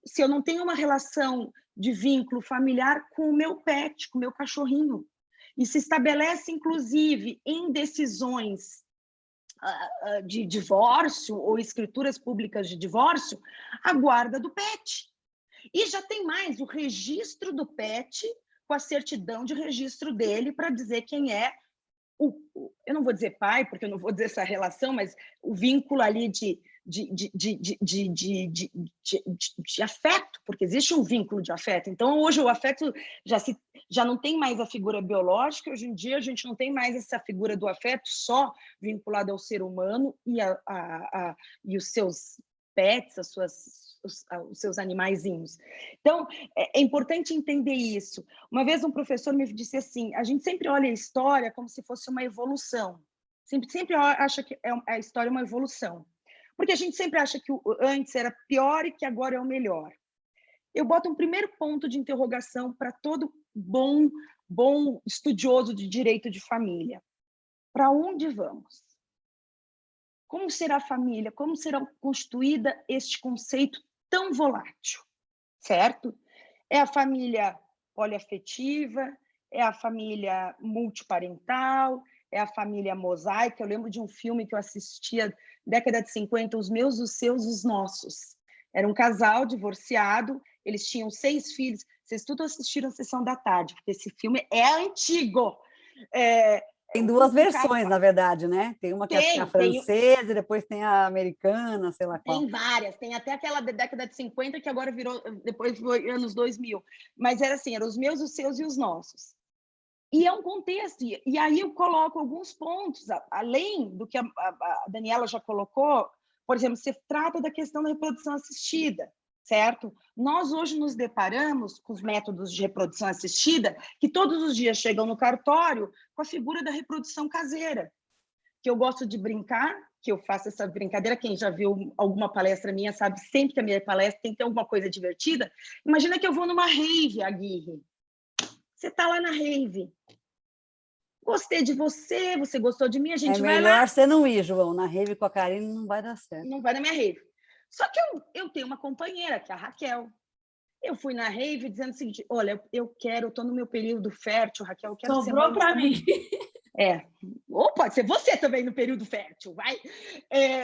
se eu não tenho uma relação de vínculo familiar com o meu pet, com o meu cachorrinho. E se estabelece, inclusive, em decisões de divórcio ou escrituras públicas de divórcio, a guarda do pet. E já tem mais, o registro do pet com a certidão de registro dele para dizer quem é eu não vou dizer pai, porque eu não vou dizer essa relação, mas o vínculo ali de afeto, porque existe um vínculo de afeto. Então, hoje o afeto já não tem mais a figura biológica, hoje em dia a gente não tem mais essa figura do afeto só vinculada ao ser humano e os seus pets, as suas os seus animaizinhos. Então, é importante entender isso. Uma vez um professor me disse assim, a gente sempre olha a história como se fosse uma evolução. Sempre acha que a história é uma evolução. Porque a gente sempre acha que o antes era pior e que agora é o melhor. Eu boto um primeiro ponto de interrogação para todo bom estudioso de direito de família. Para onde vamos? Como será a família? Como será constituída este conceito tão volátil? Certo? É a família poliafetiva, é a família multiparental, é a família mosaica. Eu lembro de um filme que eu assistia década de 50, Os Meus, os Seus, os Nossos. Era um casal divorciado, eles tinham 6 filhos. Vocês tudo assistiram a Sessão da Tarde, porque esse filme é antigo. Tem 2 versões, na verdade, né? Tem uma que é a francesa e depois tem a americana, sei lá qual. Tem várias, tem até aquela da década de 50 que agora virou, depois foi anos 2000. Mas era assim, eram os meus, os seus e os nossos. E é um contexto, e aí eu coloco alguns pontos, além do que a Daniela já colocou, por exemplo, você trata da questão da reprodução assistida, certo? Nós hoje nos deparamos com os métodos de reprodução assistida que todos os dias chegam no cartório com a figura da reprodução caseira, que eu gosto de brincar, que eu faço essa brincadeira, quem já viu alguma palestra minha sabe sempre que a minha palestra tem que ter alguma coisa divertida. Imagina que eu vou numa rave, Aguirre. Você está lá na rave. Gostei de você, você gostou de mim, a gente vai lá. É melhor você não ir, João. Na rave com a Karine não vai dar certo. Não vai na minha rave. Só que eu tenho uma companheira, que é a Raquel. Eu fui na rave dizendo o seguinte, olha, eu estou no meu período fértil, Raquel, eu quero Sobrou para mim. Ou pode ser você também no período fértil, vai.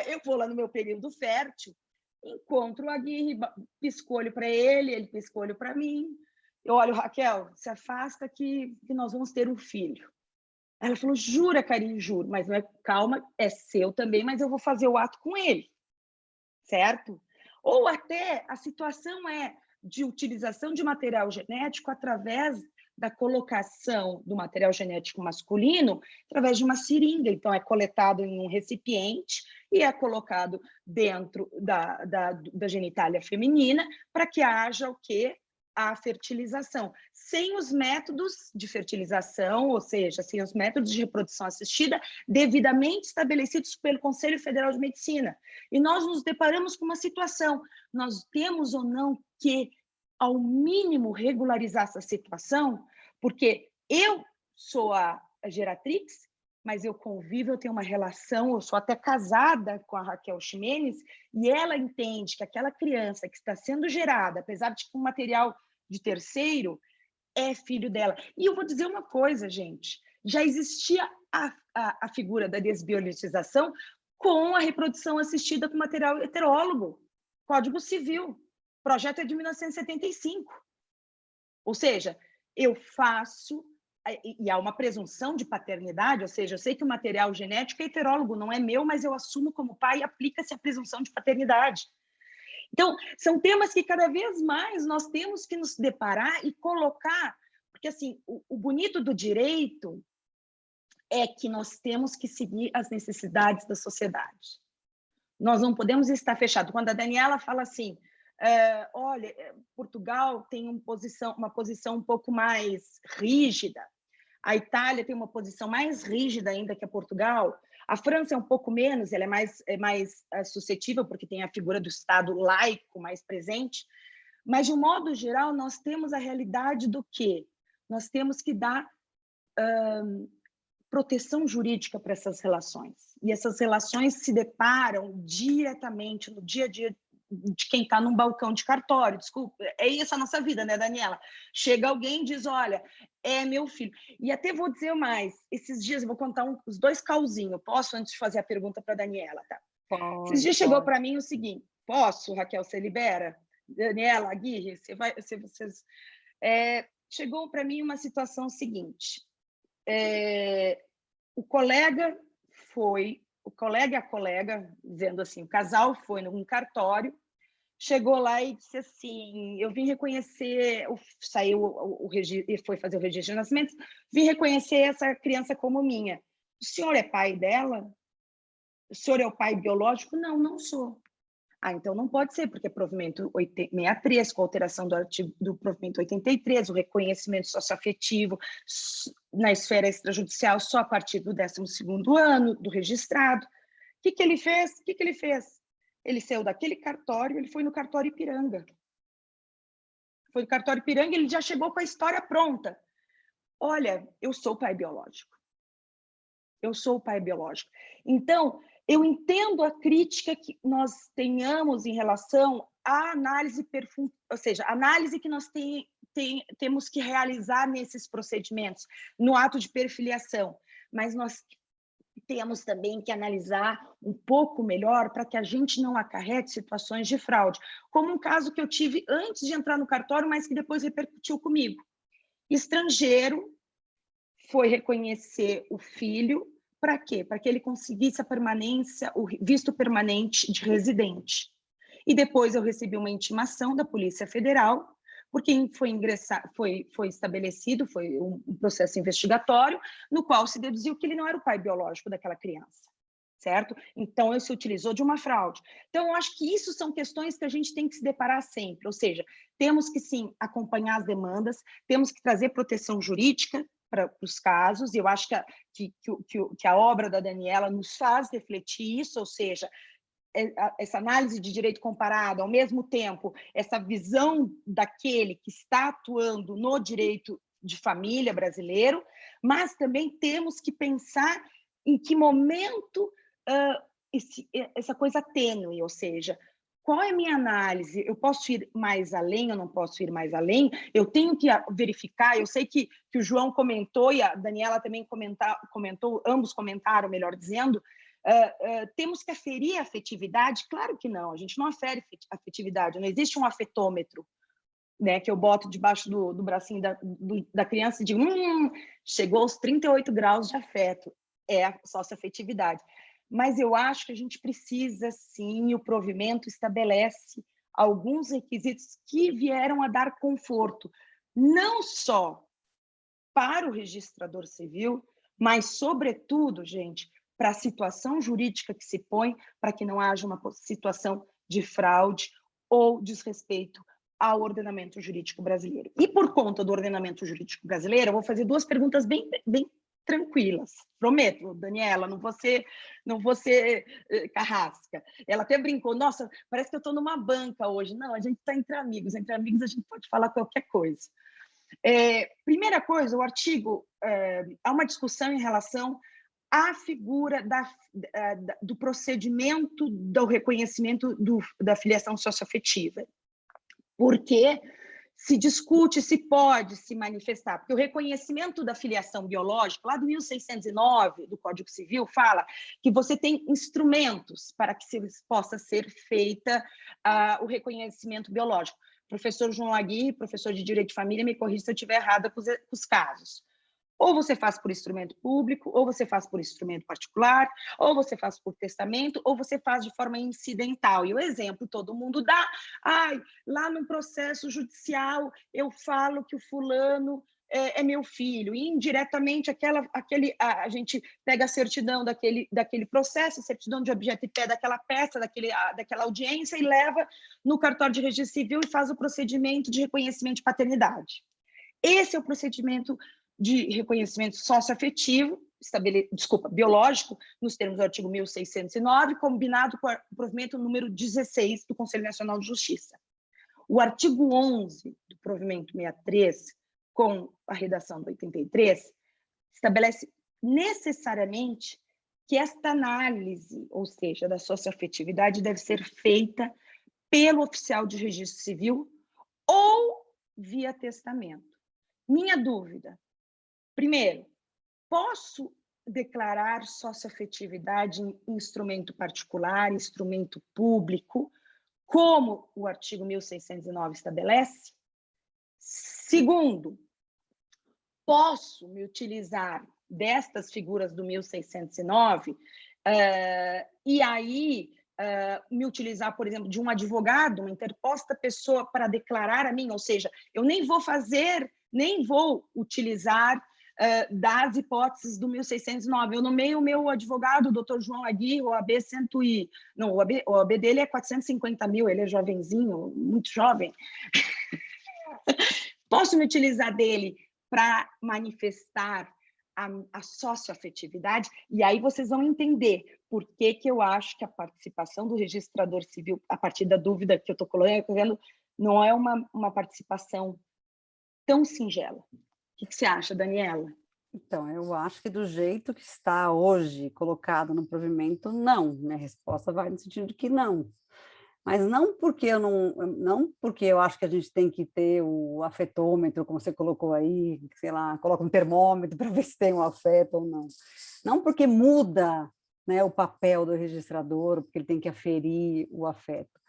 Eu vou lá no meu período fértil, encontro o Aguirre, pisco olho para ele pisca olho para mim. Eu olho, Raquel, se afasta que nós vamos ter um filho. Ela falou, jura, Karine, juro, mas não é, calma, é seu também, mas eu vou fazer o ato com ele, certo? Ou até a situação é de utilização de material genético através da colocação do material genético masculino através de uma seringa. Então, é coletado em um recipiente e é colocado dentro da genitália feminina para que haja o quê? A fertilização. Sem os métodos de fertilização, ou seja, sem os métodos de reprodução assistida devidamente estabelecidos pelo Conselho Federal de Medicina. E nós nos deparamos com uma situação, nós temos ou não que, ao mínimo, regularizar essa situação, porque eu sou a geratrix, mas eu convivo, eu tenho uma relação, eu sou até casada com a Raquel Ximenes, e ela entende que aquela criança que está sendo gerada, apesar de um material de terceiro, é filho dela. E eu vou dizer uma coisa, gente, já existia a figura da desbiologização com a reprodução assistida com material heterólogo, Código Civil, projeto é de 1975. Ou seja, eu faço, e há uma presunção de paternidade, ou seja, eu sei que o material genético é heterólogo, não é meu, mas eu assumo como pai e aplica-se a presunção de paternidade. Então, são temas que cada vez mais nós temos que nos deparar e colocar, porque assim, o bonito do direito é que nós temos que seguir as necessidades da sociedade. Nós não podemos estar fechados. Quando a Daniela fala assim, olha, Portugal tem uma posição um pouco mais rígida, a Itália tem uma posição mais rígida ainda que a Portugal, a França é um pouco menos, ela é mais suscetível, porque tem a figura do Estado laico mais presente, mas, de um modo geral, nós temos a realidade do quê? Nós temos que dar proteção jurídica para essas relações. E essas relações se deparam diretamente no dia a dia de quem está num balcão de cartório, desculpa, é isso a nossa vida, né, Daniela? Chega alguém e diz, olha, é meu filho. E até vou dizer mais, esses dias eu vou contar os 2 causinhos, posso, antes de fazer a pergunta para a Daniela, tá? Esses dias chegou para mim o seguinte, posso, Raquel, você libera? Daniela, Aguirre, chegou para mim uma situação seguinte, o colega e a colega, dizendo assim, o casal foi num cartório, chegou lá e disse assim, eu vim reconhecer, saiu o registro, e foi fazer o registro de nascimento, vim reconhecer essa criança como minha. O senhor é pai dela? O senhor é o pai biológico? Não, não sou. Então não pode ser, porque é provimento 63, com alteração do provimento 83, o reconhecimento socioafetivo na esfera extrajudicial só a partir do 12º ano do registrado. O que ele fez? Ele saiu daquele cartório, ele foi no cartório Ipiranga. Foi no cartório Ipiranga, ele já chegou com a história pronta. Olha, eu sou o pai biológico. Então, eu entendo a crítica que nós tenhamos em relação à análise, ou seja, a análise que nós temos que realizar nesses procedimentos, no ato de perfiliação, mas nós temos também que analisar um pouco melhor para que a gente não acarrete situações de fraude, como um caso que eu tive antes de entrar no cartório, mas que depois repercutiu comigo. Estrangeiro foi reconhecer o filho, para quê? Para que ele conseguisse a permanência, o visto permanente de residente. E depois eu recebi uma intimação da Polícia Federal, porque foi estabelecido, foi um processo investigatório, no qual se deduziu que ele não era o pai biológico daquela criança, certo? Então, ele se utilizou de uma fraude. Então, eu acho que isso são questões que a gente tem que se deparar sempre, ou seja, temos que, sim, acompanhar as demandas, temos que trazer proteção jurídica para os casos, e eu acho que a obra da Daniela nos faz refletir isso, ou seja, essa análise de direito comparado, ao mesmo tempo, essa visão daquele que está atuando no direito de família brasileiro, mas também temos que pensar em que momento essa coisa tênue, ou seja, qual é a minha análise? Eu posso ir mais além, eu não posso ir mais além? Eu tenho que verificar, eu sei que o João comentou e a Daniela também comentou, ambos comentaram, melhor dizendo, temos que aferir a afetividade? Claro que não, a gente não afere afetividade, não existe um afetômetro, né, que eu boto debaixo do bracinho da criança e digo, chegou aos 38 graus de afeto, é a socioafetividade. Mas eu acho que a gente precisa, sim, o provimento estabelece alguns requisitos que vieram a dar conforto, não só para o registrador civil, mas, sobretudo, gente, para a situação jurídica que se põe, para que não haja uma situação de fraude ou desrespeito ao ordenamento jurídico brasileiro. E por conta do ordenamento jurídico brasileiro, eu vou fazer duas perguntas bem tranquilas. Prometo, Daniela, não vou ser carrasca. Ela até brincou, nossa, parece que eu estou numa banca hoje. Não, a gente está entre amigos a gente pode falar qualquer coisa. Primeira coisa, o artigo, há uma discussão em relação à figura do procedimento do reconhecimento da filiação socioafetiva. Porque se discute se pode se manifestar, porque o reconhecimento da filiação biológica, lá do 1609, do Código Civil, fala que você tem instrumentos para que possa ser feita o reconhecimento biológico. Professor João Aguirre, professor de Direito de Família, me corrija se eu estiver errada com os casos. Ou você faz por instrumento público, ou você faz por instrumento particular, ou você faz por testamento, ou você faz de forma incidental. E o exemplo todo mundo dá, lá no processo judicial eu falo que o fulano é meu filho, e indiretamente a gente pega a certidão daquele processo, a certidão de objeto e pé daquela peça, daquela audiência, e leva no cartório de registro civil e faz o procedimento de reconhecimento de paternidade. Esse é o procedimento de reconhecimento socioafetivo, biológico, nos termos do artigo 1609, combinado com o provimento número 16 do Conselho Nacional de Justiça. O artigo 11 do provimento 63, com a redação do 83, estabelece necessariamente que esta análise, ou seja, da socioafetividade, deve ser feita pelo oficial de registro civil ou via testamento. Minha dúvida: primeiro, posso declarar socioafetividade em instrumento particular, instrumento público, como o artigo 1609 estabelece? Segundo, posso me utilizar destas figuras do 1609 e aí me utilizar, por exemplo, de um advogado, uma interposta pessoa para declarar a mim, ou seja, eu nem vou utilizar das hipóteses do 1609. Eu nomeio o meu advogado, o doutor João Aguirre, o AB Não, o AB dele é 450 mil, ele é jovenzinho, muito jovem. Posso me utilizar dele para manifestar a socioafetividade, e aí vocês vão entender por que eu acho que a participação do registrador civil, a partir da dúvida que eu estou colocando, não é uma participação tão singela. O que você acha, Daniela? Então, eu acho que do jeito que está hoje colocado no provimento, não. Minha resposta vai no sentido de que não. Mas não porque eu acho que a gente tem que ter o afetômetro, como você colocou aí, sei lá, coloca um termômetro para ver se tem um afeto ou não. Não porque muda, né, o papel do registrador, porque ele tem que aferir o afeto,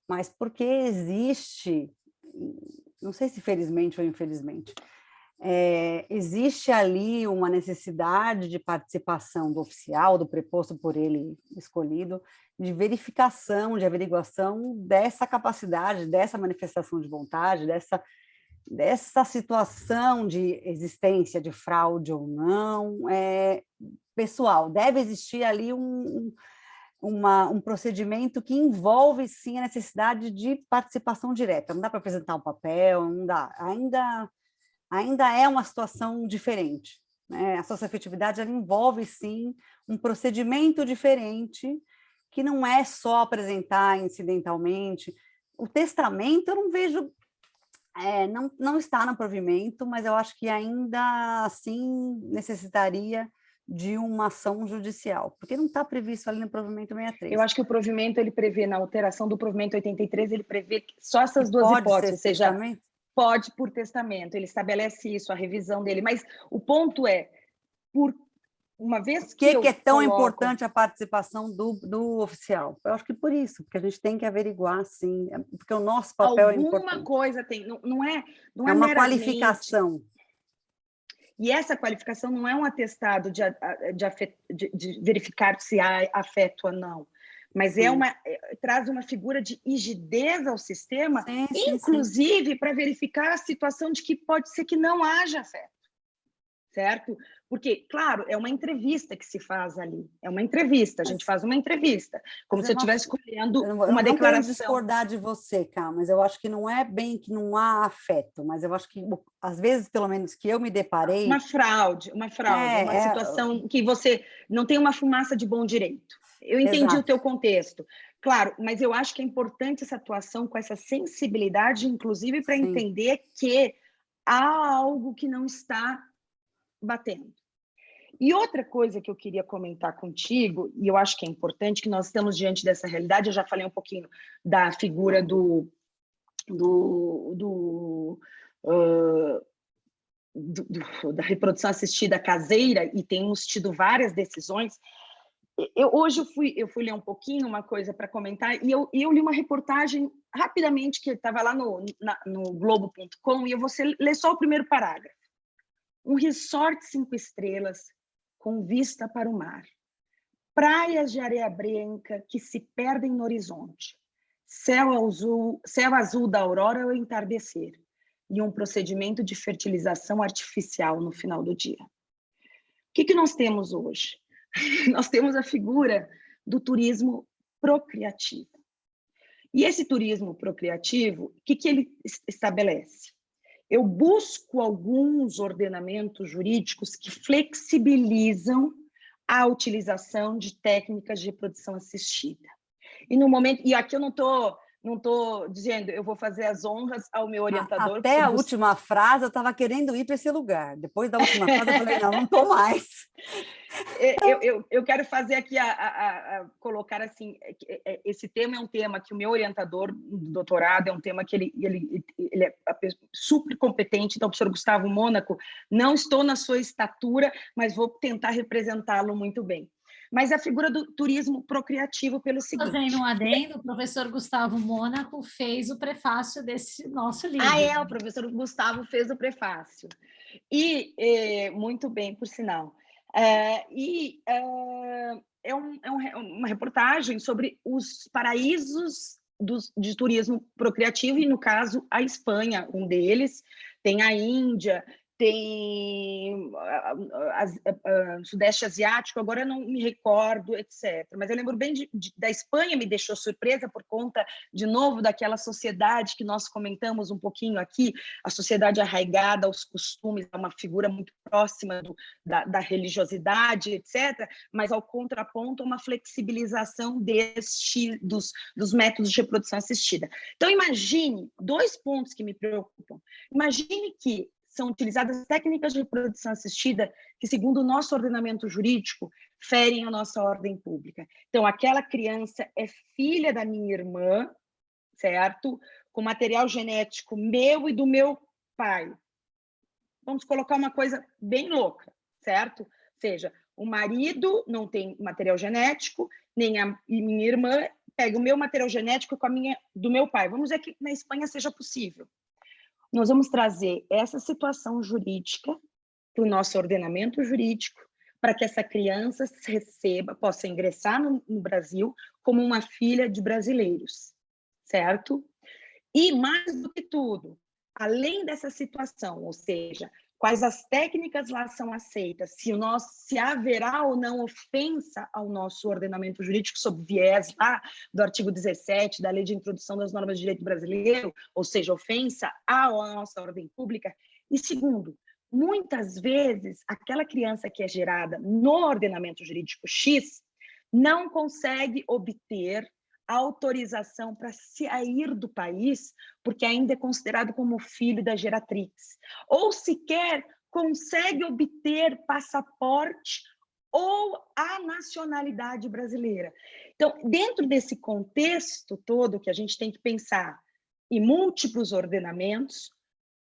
mas porque existe, não sei se felizmente ou infelizmente, existe ali uma necessidade de participação do oficial, do preposto por ele escolhido, de verificação, de averiguação dessa capacidade, dessa manifestação de vontade, dessa situação de existência de fraude ou não. Pessoal, deve existir ali um procedimento que envolve, sim, a necessidade de participação direta. Não dá para apresentar um papel, não dá. Ainda é uma situação diferente, né? A socioafetividade ela envolve, sim, um procedimento diferente, que não é só apresentar incidentalmente. O testamento, eu não vejo, não está no provimento, mas eu acho que ainda assim necessitaria de uma ação judicial, porque não está previsto ali no provimento 63. Eu acho que o provimento, ele prevê, na alteração do provimento 83, ele prevê só essas duas hipóteses, ou seja, testamento? Pode por testamento, ele estabelece isso, a revisão dele, mas o ponto é, uma vez que é tão importante a participação do oficial? Eu acho que por isso, porque a gente tem que averiguar, sim, porque o nosso papel é importante. Alguma coisa tem, não é uma meramente qualificação. E essa qualificação não é um atestado de verificar se há afeto ou não, mas traz uma figura de rigidez ao sistema, inclusive para verificar a situação de que pode ser que não haja afeto, certo? Porque, claro, é uma entrevista que se faz ali, é uma entrevista, a gente faz uma entrevista, como se eu estivesse escolhendo uma declaração. Eu não quero discordar de você, Cá, mas eu acho que não é bem que não há afeto, mas eu acho que, às vezes, pelo menos que eu me deparei... Uma fraude, uma situação que você não tem uma fumaça de bom direito. Eu entendi o teu contexto. Claro, mas eu acho que é importante essa atuação com essa sensibilidade, inclusive para entender que há algo que não está batendo. E outra coisa que eu queria comentar contigo, e eu acho que é importante, que nós estamos diante dessa realidade, eu já falei um pouquinho da figura da reprodução assistida caseira, e temos tido várias decisões. Hoje eu fui ler um pouquinho, uma coisa para comentar, e eu li uma reportagem rapidamente que estava lá no Globo.com, e eu vou ler só o primeiro parágrafo. Um resort 5 estrelas com vista para o mar. Praias de areia branca que se perdem no horizonte. Céu azul da aurora ao entardecer. E um procedimento de fertilização artificial no final do dia. O que nós temos hoje? Nós temos a figura do turismo procriativo. E esse turismo procriativo, o que ele estabelece? Eu busco alguns ordenamentos jurídicos que flexibilizam a utilização de técnicas de reprodução assistida. E no momento, e aqui eu não estou dizendo, eu vou fazer as honras ao meu orientador. Até a última frase eu estava querendo ir para esse lugar. Depois da última frase eu falei, não estou mais. Eu quero fazer aqui, colocar assim, esse tema é um tema que o meu orientador do doutorado é um tema que ele é super competente, então o professor Gustavo Mônaco, não estou na sua estatura, mas vou tentar representá-lo muito bem. Mas a figura do turismo procriativo pelo seguinte... Fazendo um adendo, o professor Gustavo Mônaco fez o prefácio desse nosso livro. O professor Gustavo fez o prefácio. E, muito bem, por sinal. Uma reportagem sobre os paraísos de turismo procriativo, e, no caso, a Espanha, um deles, tem a Índia, tem Sudeste Asiático, agora eu não me recordo, etc. Mas eu lembro bem da Espanha, me deixou surpresa por conta, de novo, daquela sociedade que nós comentamos um pouquinho aqui, a sociedade arraigada aos costumes, é uma figura muito próxima da religiosidade, etc., mas, ao contraponto, uma flexibilização dos métodos de reprodução assistida. Então, imagine 2 pontos que me preocupam. Imagine que são utilizadas técnicas de reprodução assistida que, segundo o nosso ordenamento jurídico, ferem a nossa ordem pública. Então, aquela criança é filha da minha irmã, certo? Com material genético meu e do meu pai. Vamos colocar uma coisa bem louca, certo? Ou seja, o marido não tem material genético, nem a minha irmã pega o meu material genético com do meu pai. Vamos dizer que na Espanha seja possível. Nós vamos trazer essa situação jurídica para o nosso ordenamento jurídico, para que essa criança possa ingressar no Brasil como uma filha de brasileiros, certo? E, mais do que tudo, além dessa situação, ou seja, quais as técnicas lá são aceitas, se haverá ou não ofensa ao nosso ordenamento jurídico sob viés lá do artigo 17 da Lei de Introdução das Normas de Direito Brasileiro, ou seja, ofensa à nossa ordem pública. E segundo, muitas vezes, aquela criança que é gerada no ordenamento jurídico X não consegue obter autorização para sair do país, porque ainda é considerado como filho da geratrix, ou sequer consegue obter passaporte ou a nacionalidade brasileira. Então, dentro desse contexto todo que a gente tem que pensar em múltiplos ordenamentos,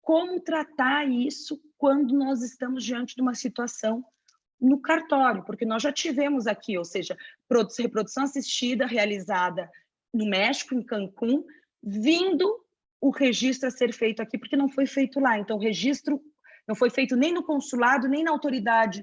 como tratar isso quando nós estamos diante de uma situação no cartório, porque nós já tivemos aqui, ou seja, reprodução assistida realizada no México, em Cancún, vindo o registro a ser feito aqui, porque não foi feito lá. Então, o registro não foi feito nem no consulado, nem na autoridade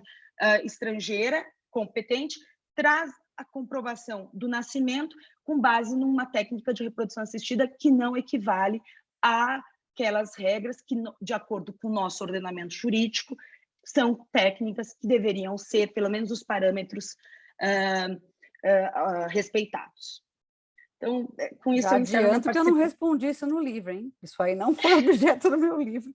estrangeira competente, traz a comprovação do nascimento com base numa técnica de reprodução assistida que não equivale àquelas regras que, de acordo com o nosso ordenamento jurídico, são técnicas que deveriam ser, pelo menos, os parâmetros respeitados. Então, com isso, já adianto que eu não respondi isso no livro, hein? Isso aí não foi objeto do meu livro.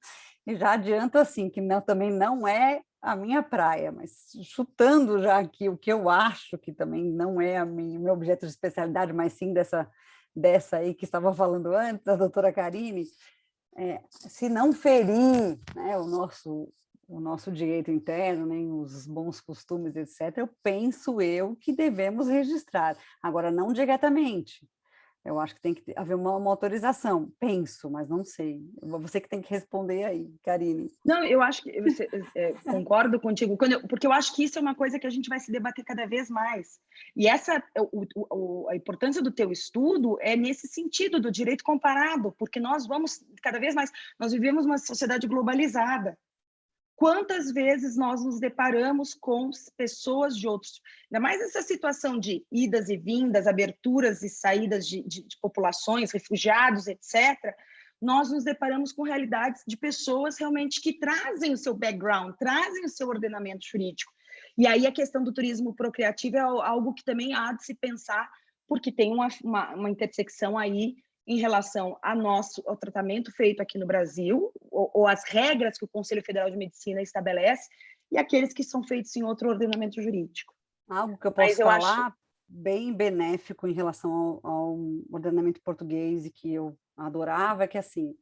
E já adianto, assim, que também não é a minha praia, mas chutando já aqui o que eu acho que também não é o meu objeto de especialidade, mas sim dessa aí que estava falando antes, da doutora Karine, se não ferir, né, o nosso direito interno, nem os bons costumes, etc., eu penso que devemos registrar. Agora, não diretamente. Eu acho que tem que haver uma autorização. Penso, mas não sei. Você que tem que responder aí, Karine. Não, eu acho que concordo contigo, porque eu acho que isso é uma coisa que a gente vai se debater cada vez mais. E a importância do teu estudo é nesse sentido, do direito comparado, porque nós vamos cada vez mais... Nós vivemos uma sociedade globalizada. Quantas vezes nós nos deparamos com pessoas de outros... Ainda mais essa situação de idas e vindas, aberturas e saídas de populações, refugiados, etc., nós nos deparamos com realidades de pessoas realmente que trazem o seu background, trazem o seu ordenamento jurídico. E aí a questão do turismo procriativo é algo que também há de se pensar, porque tem uma intersecção aí em relação ao tratamento feito aqui no Brasil, ou as regras que o Conselho Federal de Medicina estabelece, e aqueles que são feitos em outro ordenamento jurídico. Algo que eu posso falar bem benéfico em relação ao ordenamento português e que eu adorava, é que, assim,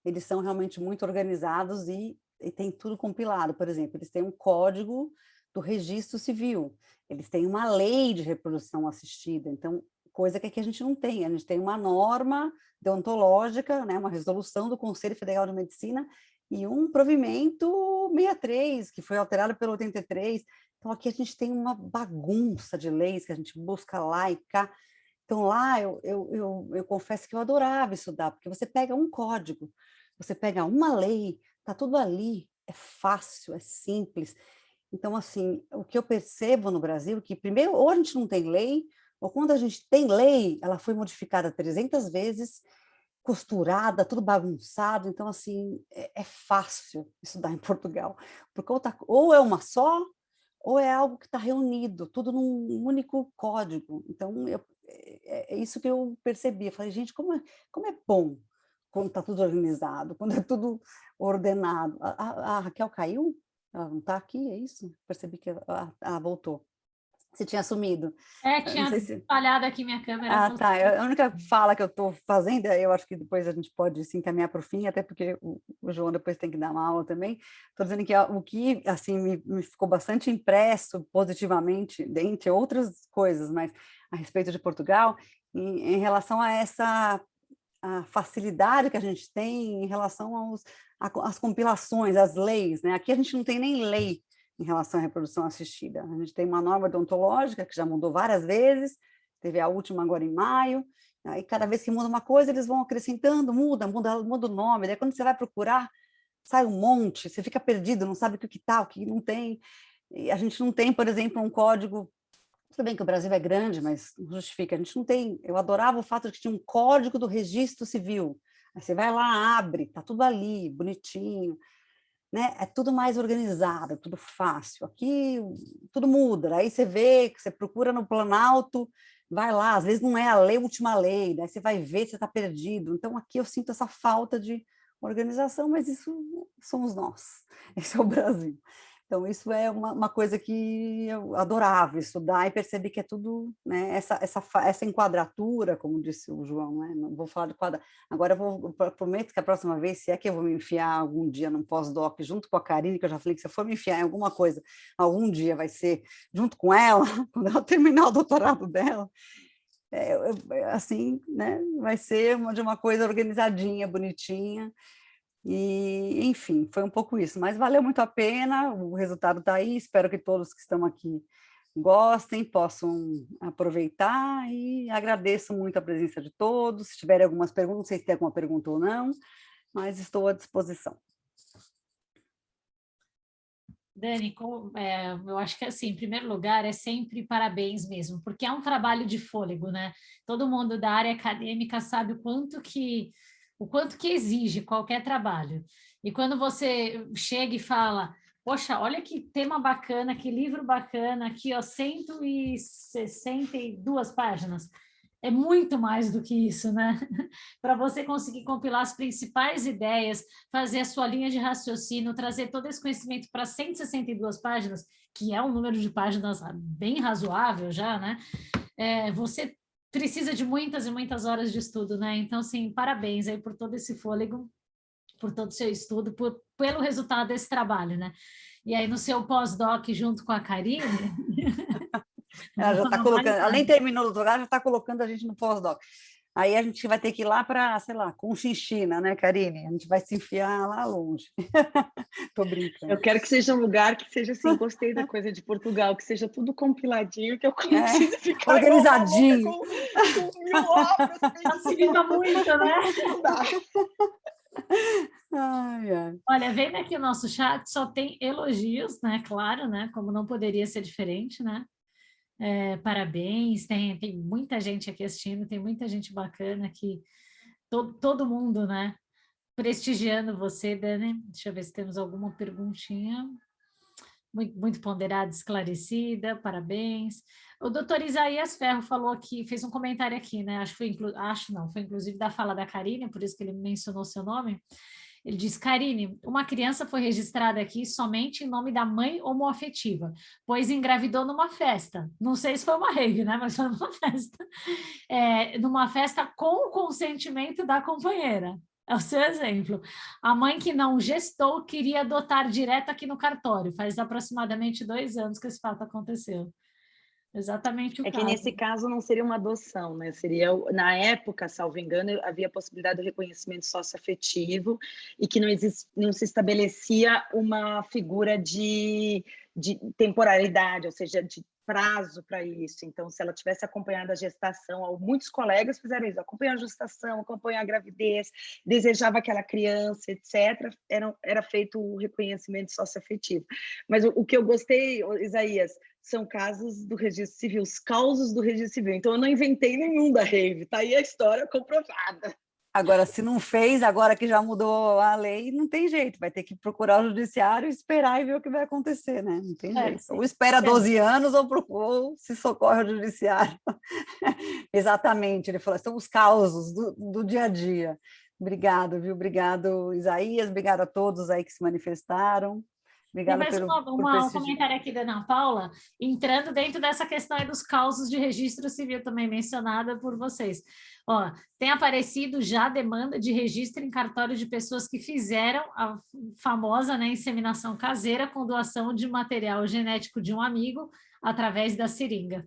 eles são realmente muito organizados e tem tudo compilado. Por exemplo, eles têm um código do registro civil, eles têm uma lei de reprodução assistida, então, coisa que aqui a gente não tem. A gente tem uma norma deontológica, né, uma resolução do Conselho Federal de Medicina e um provimento 63, que foi alterado pelo 83. Então, aqui a gente tem uma bagunça de leis que a gente busca lá e cá. Então, lá eu confesso que eu adorava estudar, porque você pega um código, você pega uma lei, está tudo ali, é fácil, é simples. Então, assim, o que eu percebo no Brasil é que, primeiro, ou a gente não tem lei, ou quando a gente tem lei, ela foi modificada 300 vezes, costurada, tudo bagunçado. Então, assim, é fácil estudar em Portugal, porque ou é uma só, ou é algo que está reunido, tudo num único código. Então, é isso que eu percebi. Eu falei, gente, como é bom quando está tudo organizado, quando é tudo ordenado. A Raquel caiu? Ela não está aqui, é isso? Percebi que ela voltou. Você tinha sumido. Tinha Não sei se... falhado aqui minha câmera. Tá. A única fala que eu estou fazendo, eu acho que depois a gente pode se encaminhar para o fim, até porque o João depois tem que dar uma aula também. Estou dizendo que o que assim, me ficou bastante impresso positivamente, dentre outras coisas, mas a respeito de Portugal, em relação a essa a facilidade que a gente tem em relação às compilações, às leis, né? Aqui a gente não tem nem lei em relação à reprodução assistida. A gente tem uma norma deontológica que já mudou várias vezes, teve a última agora em maio, aí cada vez que muda uma coisa, eles vão acrescentando, muda o nome, daí quando você vai procurar, sai um monte, você fica perdido, não sabe o que está, o que não tem. E a gente não tem, por exemplo, um código. Tudo bem que o Brasil é grande, mas não justifica. A gente não tem... Eu adorava o fato de que tinha um código do registro civil. Aí você vai lá, abre, tá tudo ali, bonitinho, né? É tudo mais organizado, é tudo fácil. Aqui tudo muda. Aí você vê, você procura no Planalto, vai lá, às vezes não é a última lei, daí você vai ver, você está perdido. Então aqui eu sinto essa falta de organização, mas isso somos nós. Esse é o Brasil. Então, isso é uma coisa que eu adorava estudar e percebi que é tudo, né, essa enquadratura, como disse o João, né? Não vou falar de quadra. Agora eu prometo que a próxima vez, se é que eu vou me enfiar algum dia num pós-doc junto com a Karine, que eu já falei que se eu for me enfiar em alguma coisa, algum dia vai ser junto com ela, quando ela terminar o doutorado dela, assim, né, vai ser de uma coisa organizadinha, bonitinha. E, enfim, foi um pouco isso, mas valeu muito a pena, o resultado está aí, espero que todos que estão aqui gostem, possam aproveitar e agradeço muito a presença de todos. Se tiverem algumas perguntas, não sei se tem alguma pergunta ou não, mas estou à disposição. Dani, eu acho que assim, em primeiro lugar, é sempre parabéns mesmo, porque é um trabalho de fôlego, né? Todo mundo da área acadêmica sabe o quanto que exige qualquer trabalho. E quando você chega e fala, poxa, olha que tema bacana, que livro bacana, aqui, ó, 162 páginas. É muito mais do que isso, né? Para você conseguir compilar as principais ideias, fazer a sua linha de raciocínio, trazer todo esse conhecimento para 162 páginas, que é um número de páginas bem razoável já, né? Você precisa de muitas e muitas horas de estudo, né? Então, sim, parabéns aí por todo esse fôlego, por todo o seu estudo, pelo resultado desse trabalho, né? E aí, no seu pós-doc, junto com a Karine... Ela já está colocando, além terminou o doutorado, já está colocando a gente no pós-doc. Aí a gente vai ter que ir lá para, sei lá, Conchinchina, né, Karine? A gente vai se enfiar lá longe. Tô brincando. Eu quero que seja um lugar que seja assim, gostei da coisa de Portugal, que seja tudo compiladinho, que eu consiga ficar organizadinho. Com 1000 obras. Facilita muito, né? Não dá. Ai, ai. Olha, vendo aqui o nosso chat, só tem elogios, né? Claro, né? Como não poderia ser diferente, né? Parabéns, tem muita gente aqui assistindo, tem muita gente bacana aqui, todo mundo, né? Prestigiando você, Dani. Deixa eu ver se temos alguma perguntinha. Muito ponderada, esclarecida, parabéns. O doutor Isaías Ferro falou aqui, fez um comentário aqui, né? Foi inclusive da fala da Karine, por isso que ele mencionou seu nome. Ele diz, Karine, uma criança foi registrada aqui somente em nome da mãe homoafetiva, pois engravidou numa festa. Não sei se foi uma rave, né? Mas foi numa festa. Numa festa com o consentimento da companheira. É o seu exemplo. A mãe que não gestou queria adotar direto aqui no cartório. Faz aproximadamente 2 anos que esse fato aconteceu. Exatamente o caso. Que nesse caso não seria uma adoção, né? Seria, na época, salvo engano, havia a possibilidade do reconhecimento socioafetivo e que não se estabelecia uma figura de temporalidade, ou seja, de prazo para isso. Então, se ela tivesse acompanhado a gestação, muitos colegas fizeram isso, acompanhar a gestação, acompanhar a gravidez, desejava aquela criança, etc., era feito o reconhecimento socioafetivo. Mas o que eu gostei, Isaías, são casos do registro civil, os causos do registro civil. Então, eu não inventei nenhum da rave, está aí a história comprovada. Agora, se não fez, agora que já mudou a lei, não tem jeito, vai ter que procurar o judiciário, esperar e ver o que vai acontecer, né? Não tem jeito. Sim. Ou espera 12 anos ou se socorre ao judiciário. Exatamente, ele falou, são os causos do dia a dia. Obrigado, viu? Obrigado, Isaías, obrigado a todos aí que se manifestaram. Tem Obrigada mais um comentário aqui da Ana Paula, entrando dentro dessa questão aí dos causos de registro civil também mencionada por vocês. Ó, tem aparecido já demanda de registro em cartório de pessoas que fizeram a famosa, né, inseminação caseira com doação de material genético de um amigo através da seringa.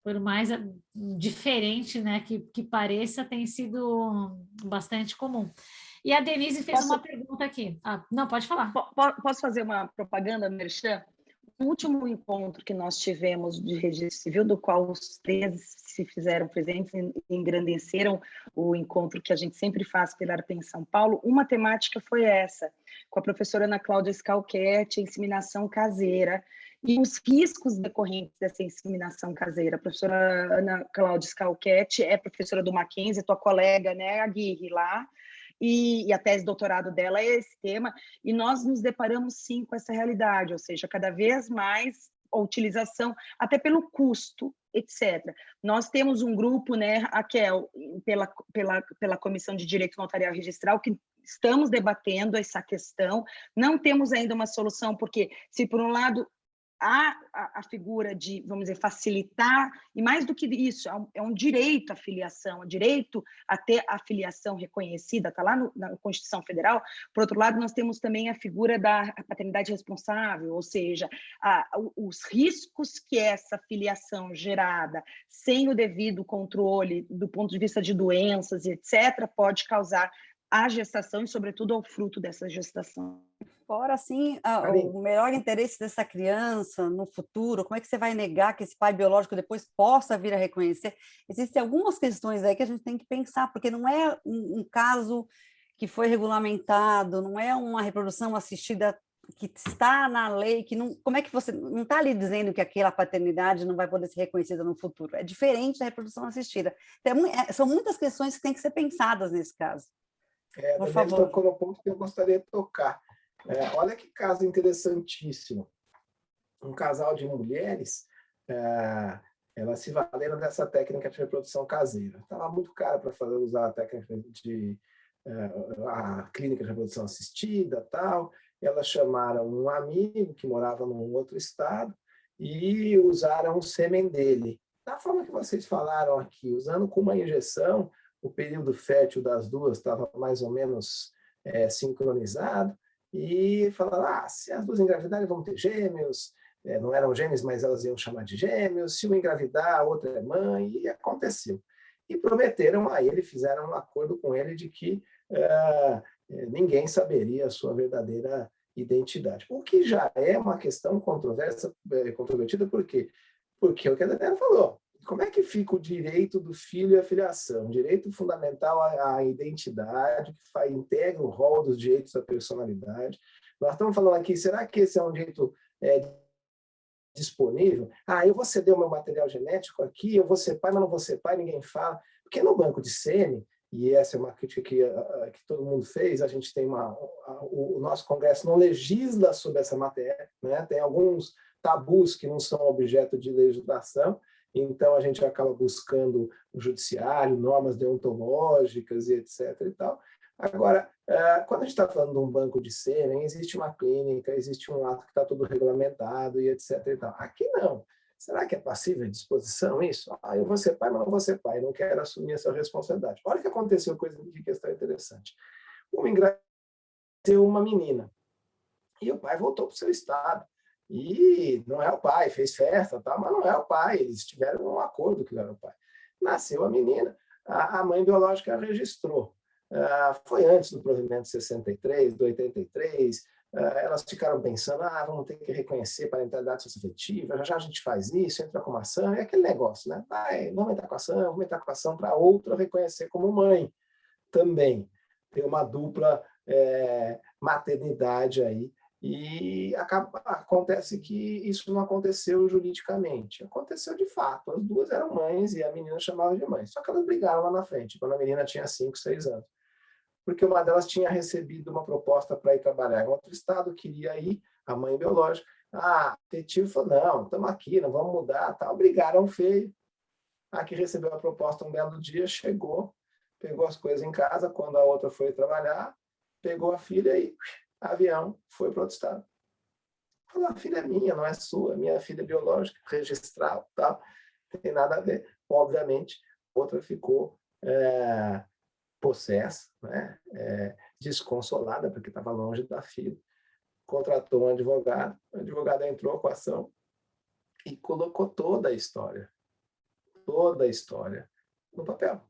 Por mais diferente, né, que pareça, tem sido bastante comum. E a Denise fez uma pergunta aqui. Não, pode falar. Posso fazer uma propaganda, Merchan? O último encontro que nós tivemos de registro civil, do qual os 13 se fizeram presentes e engrandeceram o encontro que a gente sempre faz pela ARPE em São Paulo, uma temática foi essa, com a professora Ana Cláudia Scalchetti, inseminação caseira, e os riscos decorrentes dessa inseminação caseira. A professora Ana Cláudia Scalchetti é professora do Mackenzie, tua colega, né, Aguirre, lá, e a tese de doutorado dela é esse tema, e nós nos deparamos sim com essa realidade, ou seja, cada vez mais a utilização, até pelo custo, etc. Nós temos um grupo, né, Raquel, pela Comissão de Direito Notarial e Registral, que estamos debatendo essa questão, não temos ainda uma solução, porque se por um lado há a figura de, vamos dizer, facilitar, e mais do que isso, é um direito à filiação, é um direito a ter a filiação reconhecida, está lá na Constituição Federal. Por outro lado, nós temos também a figura da paternidade responsável, ou seja, os riscos que essa filiação gerada, sem o devido controle do ponto de vista de doenças, etc., pode causar à gestação e, sobretudo, ao fruto dessa gestação. Fora, assim, o melhor interesse dessa criança no futuro, como é que você vai negar que esse pai biológico depois possa vir a reconhecer? Existem algumas questões aí que a gente tem que pensar, porque não é um caso que foi regulamentado, não é uma reprodução assistida que está na lei, que não, como é que você não está ali dizendo que aquela paternidade não vai poder ser reconhecida no futuro? É diferente da reprodução assistida. Então, são muitas questões que têm que ser pensadas nesse caso. Por favor. Tocou no ponto que eu gostaria de tocar. Olha que caso interessantíssimo. Um casal de mulheres, elas se valeram dessa técnica de reprodução caseira. Estava muito caro para usar a técnica a clínica de reprodução assistida, tal. Elas chamaram um amigo que morava num outro estado e usaram o sêmen dele. Da forma que vocês falaram aqui, usando com uma injeção, o período fértil das duas estava mais ou menos sincronizado, e falaram, se as duas engravidarem vão ter gêmeos, não eram gêmeos, mas elas iam chamar de gêmeos, se uma engravidar, a outra é mãe, e aconteceu. E prometeram a ele, fizeram um acordo com ele de que ninguém saberia a sua verdadeira identidade. O que já é uma questão controvertida, por quê? Porque é o que a Daniela falou. Como é que fica o direito do filho à filiação? O direito fundamental à identidade, que integra o rol dos direitos da personalidade. Nós estamos falando aqui, será que esse é um direito disponível? Eu vou ceder o meu material genético aqui, eu vou ser pai, mas não vou ser pai, ninguém fala. Porque no banco de sêmen, e essa é uma crítica que todo mundo fez, a gente tem o nosso Congresso não legisla sobre essa matéria, né? Tem alguns tabus que não são objeto de legislação, então a gente acaba buscando o judiciário, normas deontológicas e etc. e tal. Agora, quando a gente está falando de um banco de sêmen, existe uma clínica, existe um ato que está tudo regulamentado e etc. e tal. Aqui não. Será que é passível de disposição isso? Eu vou ser pai, mas não vou ser pai, não quero assumir essa responsabilidade. Olha o que aconteceu, coisa de questão interessante. Engravidou uma menina, e o pai voltou para o seu estado. E não é o pai, fez festa, tal, mas não é o pai, eles tiveram um acordo que não era o pai. Nasceu a menina, a mãe biológica registrou. Foi antes do provimento 63, do 83, elas ficaram pensando, vamos ter que reconhecer parentalidade socioafetiva, já a gente faz isso, entra com uma ação, é aquele negócio, né? Vamos entrar com a ação para outra reconhecer como mãe também. Tem uma dupla maternidade aí E acontece que isso não aconteceu juridicamente. Aconteceu de fato. As duas eram mães e a menina chamava de mãe. Só que elas brigaram lá na frente, quando a menina tinha 5, 6 anos. Porque uma delas tinha recebido uma proposta para ir trabalhar em outro estado, queria ir, a mãe biológica. A afetivo falou, não, estamos aqui, não vamos mudar. Tal. Brigaram feio. A que recebeu a proposta um belo dia, chegou, pegou as coisas em casa, quando a outra foi trabalhar, pegou a filha e avião, foi para outro estado. Falou, a filha é minha, não é sua, minha filha é biológica, registral, tal, não tem nada a ver. Obviamente, outra ficou possessa, né? Desconsolada, porque estava longe da filha. Contratou um advogado, o advogado entrou com a ação e colocou toda a história no papel,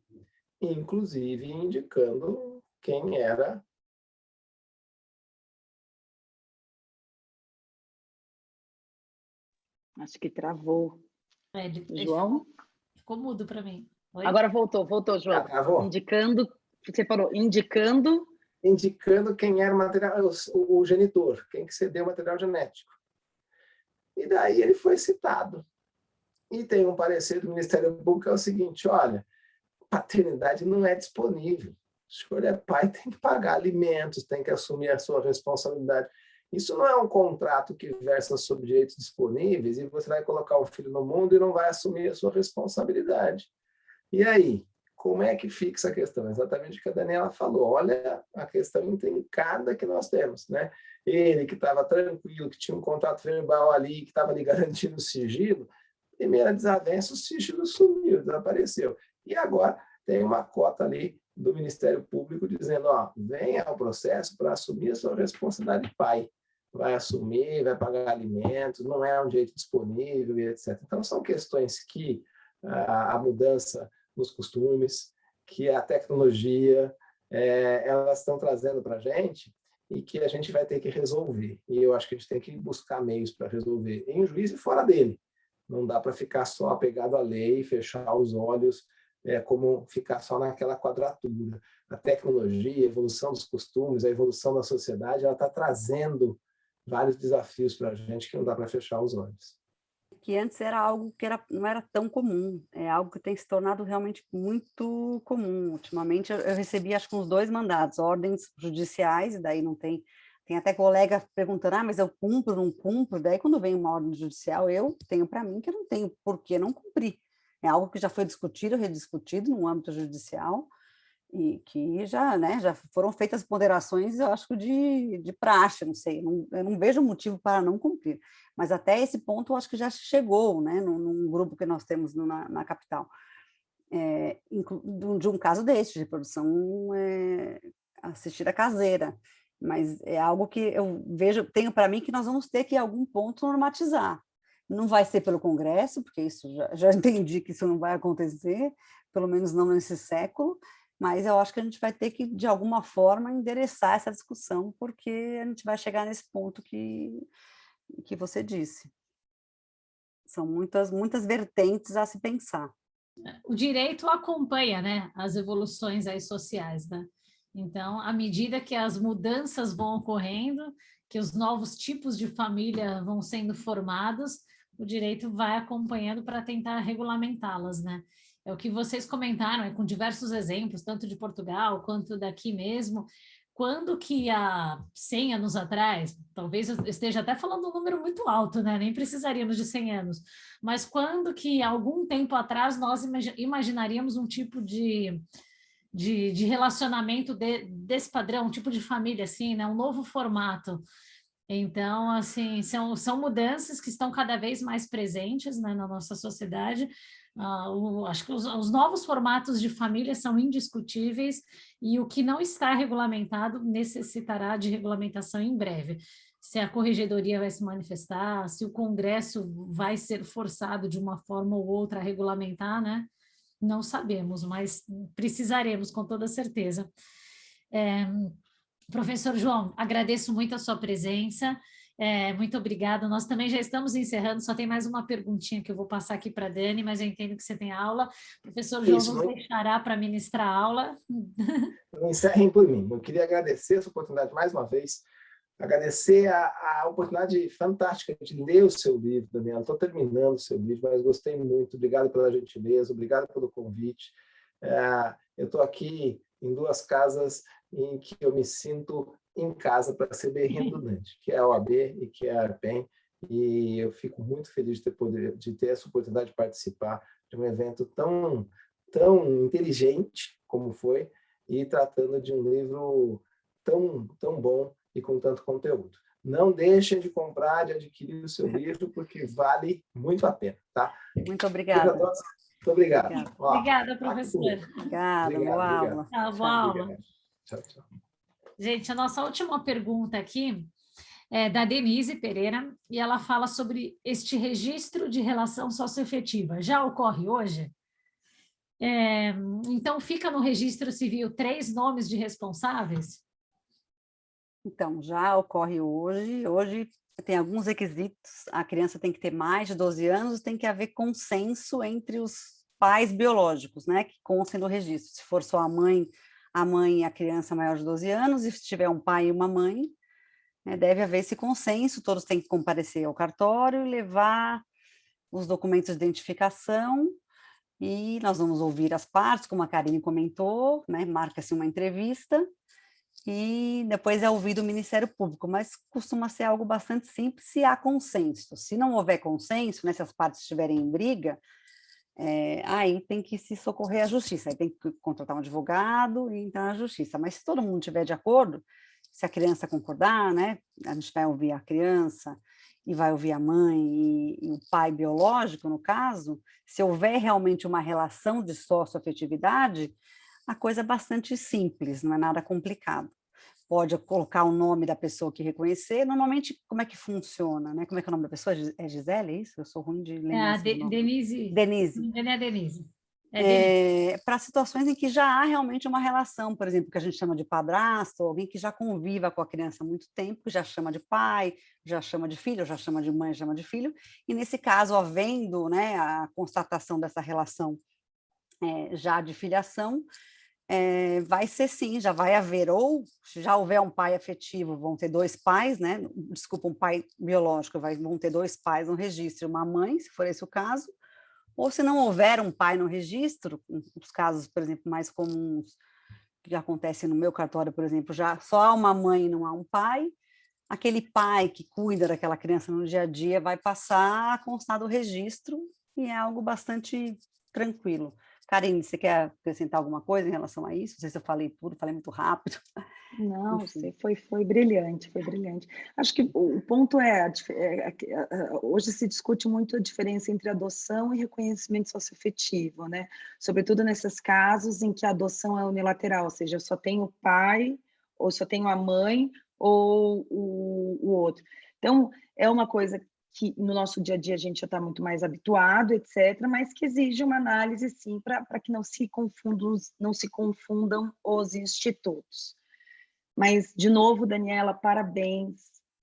inclusive indicando quem era. Acho que travou. João? Ficou mudo para mim. Oi? Agora voltou, João. Travou? Indicando, você falou, indicando Quem era o material, o genitor, quem que cedeu o material genético. E daí ele foi citado. E tem um parecer do Ministério Público que é o seguinte, olha, paternidade não é disponível. O senhor é pai, tem que pagar alimentos, tem que assumir a sua responsabilidade. Isso não é um contrato que versa sobre direitos disponíveis e você vai colocar o filho no mundo e não vai assumir a sua responsabilidade. E aí, como é que fixa a questão? Exatamente o que a Daniela falou. Olha a questão intrincada que nós temos, né? Ele que estava tranquilo, que tinha um contrato verbal ali, que estava lhe garantindo o sigilo, primeira desavença, o sigilo sumiu, desapareceu. E agora tem uma cota ali do Ministério Público dizendo, ó, venha ao processo para assumir a sua responsabilidade de pai. Vai assumir, vai pagar alimentos, não é um direito disponível, etc. Então, são questões que a mudança nos costumes, que a tecnologia, elas estão trazendo para a gente e que a gente vai ter que resolver. E eu acho que a gente tem que buscar meios para resolver em juízo e fora dele. Não dá para ficar só apegado à lei, fechar os olhos, como ficar só naquela quadratura. A tecnologia, a evolução dos costumes, a evolução da sociedade, ela está trazendo vários desafios para a gente que não dá para fechar os olhos. Que antes era algo que não era tão comum, é algo que tem se tornado realmente muito comum. Ultimamente eu recebi acho que uns 2 mandados, ordens judiciais, e daí não tem até colega perguntando, mas eu cumpro, não cumpro? Daí quando vem uma ordem judicial, eu tenho para mim que eu não tenho por que não cumprir. É algo que já foi discutido, rediscutido no âmbito judicial, e que já foram feitas ponderações, eu acho, de praxe, não sei, eu não vejo motivo para não cumprir, mas até esse ponto eu acho que já chegou, né, num grupo que nós temos na capital, de um caso desse, de reprodução assistida caseira, mas é algo que eu tenho para mim que nós vamos ter que, em algum ponto, normatizar. Não vai ser pelo Congresso, porque isso já entendi que isso não vai acontecer, pelo menos não nesse século, mas eu acho que a gente vai ter que, de alguma forma, endereçar essa discussão, porque a gente vai chegar nesse ponto que você disse. São muitas vertentes a se pensar. O direito acompanha, né, as evoluções aí sociais, né? Então, à medida que as mudanças vão ocorrendo, que os novos tipos de família vão sendo formados, o direito vai acompanhando para tentar regulamentá-las, né? É o que vocês comentaram, com diversos exemplos, tanto de Portugal quanto daqui mesmo. Quando que há 100 anos atrás, talvez eu esteja até falando um número muito alto, né? Nem precisaríamos de 100 anos, mas quando que, algum tempo atrás, nós imaginaríamos um tipo de relacionamento desse padrão, um tipo de família assim, né? Um novo formato. Então, assim, são mudanças que estão cada vez mais presentes, né, na nossa sociedade. Acho que os novos formatos de família são indiscutíveis e o que não está regulamentado necessitará de regulamentação em breve. Se a corregedoria vai se manifestar, se o Congresso vai ser forçado de uma forma ou outra a regulamentar, né? Não sabemos, mas precisaremos com toda certeza. Professor João, agradeço muito a sua presença, muito obrigada. Nós também já estamos encerrando, só tem mais uma perguntinha que eu vou passar aqui para a Dani, mas eu entendo que você tem aula. Professor João, nos deixará para ministrar a aula. Encerrem por mim. Eu queria agradecer essa oportunidade mais uma vez. Agradecer a oportunidade fantástica de ler o seu livro, Daniela. Estou terminando o seu livro, mas gostei muito. Obrigado pela gentileza, obrigado pelo convite. Eu estou aqui em duas casas em que eu me sinto em casa, para ser bem redundante, que é a OAB e que é a ARPEN, e eu fico muito feliz de ter essa oportunidade de participar de um evento tão inteligente como foi, e tratando de um livro tão bom e com tanto conteúdo. Não deixem de comprar, de adquirir o seu livro, porque vale muito a pena, tá? Muito obrigada. Muito obrigado. Obrigada, professor. Obrigada, boa aula. Boa aula. Tchau, tchau. Gente, a nossa última pergunta aqui é da Denise Pereira, e ela fala sobre este registro de relação socioafetiva. Já ocorre hoje? Então, fica no registro civil 3 nomes de responsáveis? Então, já ocorre hoje. Hoje tem alguns requisitos. A criança tem que ter mais de 12 anos, tem que haver consenso entre os pais biológicos, né, que constem do registro. Se for só a mãe e a criança maior de 12 anos, e se tiver um pai e uma mãe, né, deve haver esse consenso, todos têm que comparecer ao cartório e levar os documentos de identificação, e nós vamos ouvir as partes, como a Karine comentou, né, marca-se uma entrevista, e depois é ouvido o Ministério Público, mas costuma ser algo bastante simples se há consenso. Se não houver consenso, né, se as partes estiverem em briga, aí tem que se socorrer à justiça, aí tem que contratar um advogado e entrar na justiça. Mas se todo mundo estiver de acordo, se a criança concordar, né, a gente vai ouvir a criança e vai ouvir a mãe e o pai biológico, no caso, se houver realmente uma relação de socioafetividade, a coisa é bastante simples, não é nada complicado. Pode colocar o nome da pessoa que reconhecer. Normalmente, como é que funciona, né? Como é que é o nome da pessoa? É Gisele, é isso? Eu sou ruim de lembrar. Denise. Denise. É Denise. Para situações em que já há realmente uma relação, por exemplo, que a gente chama de padrasto, alguém que já conviva com a criança há muito tempo, já chama de pai, já chama de filho, já chama de mãe, já chama de filho, e nesse caso, havendo, né, a constatação dessa relação já de filiação, vai ser sim, já vai haver, ou se já houver um pai afetivo, vão ter 2 pais, né? Desculpa, um pai biológico, vão ter 2 pais no registro, uma mãe, se for esse o caso, ou se não houver um pai no registro, os casos, por exemplo, mais comuns, que acontecem no meu cartório, por exemplo, já só há uma mãe e não há um pai, aquele pai que cuida daquela criança no dia a dia vai passar a constar do registro, e é algo bastante tranquilo. Karine, você quer acrescentar alguma coisa em relação a isso? Não sei se eu falei tudo, falei muito rápido. Não, você foi brilhante, foi brilhante. Acho que o ponto hoje se discute muito a diferença entre adoção e reconhecimento socioafetivo, né? Sobretudo nesses casos em que a adoção é unilateral, ou seja, eu só tenho o pai, ou só tenho a mãe, ou o outro. Então, é uma coisa que no nosso dia a dia a gente já está muito mais habituado, etc., mas que exige uma análise, sim, para que não se confundam os institutos. Mas, de novo, Daniela, parabéns,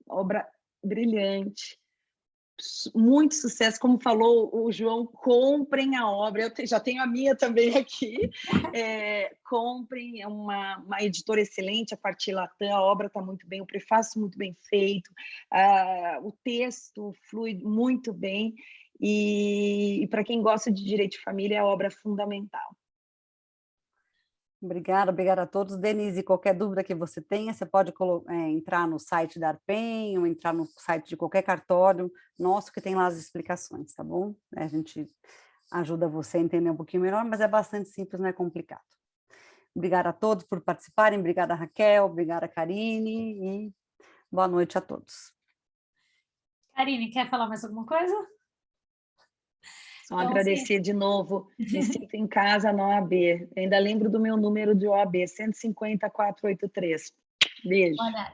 obra brilhante, muito sucesso, como falou o João, comprem a obra, eu já tenho a minha também aqui, comprem, é uma editora excelente, a Partir Latam, a obra está muito bem, o prefácio muito bem feito, o texto flui muito bem, e para quem gosta de direito de família, a obra é fundamental. Obrigada a todos. Denise, qualquer dúvida que você tenha, você pode entrar no site da ARPEN ou entrar no site de qualquer cartório nosso que tem lá as explicações, tá bom? A gente ajuda você a entender um pouquinho melhor, mas é bastante simples, não é complicado. Obrigada a todos por participarem, obrigada Raquel, obrigada Karine e boa noite a todos. Karine, quer falar mais alguma coisa? Só agradecer de novo, me sinto em casa na OAB, ainda lembro do meu número de OAB, 150-483. Beijo. Olha,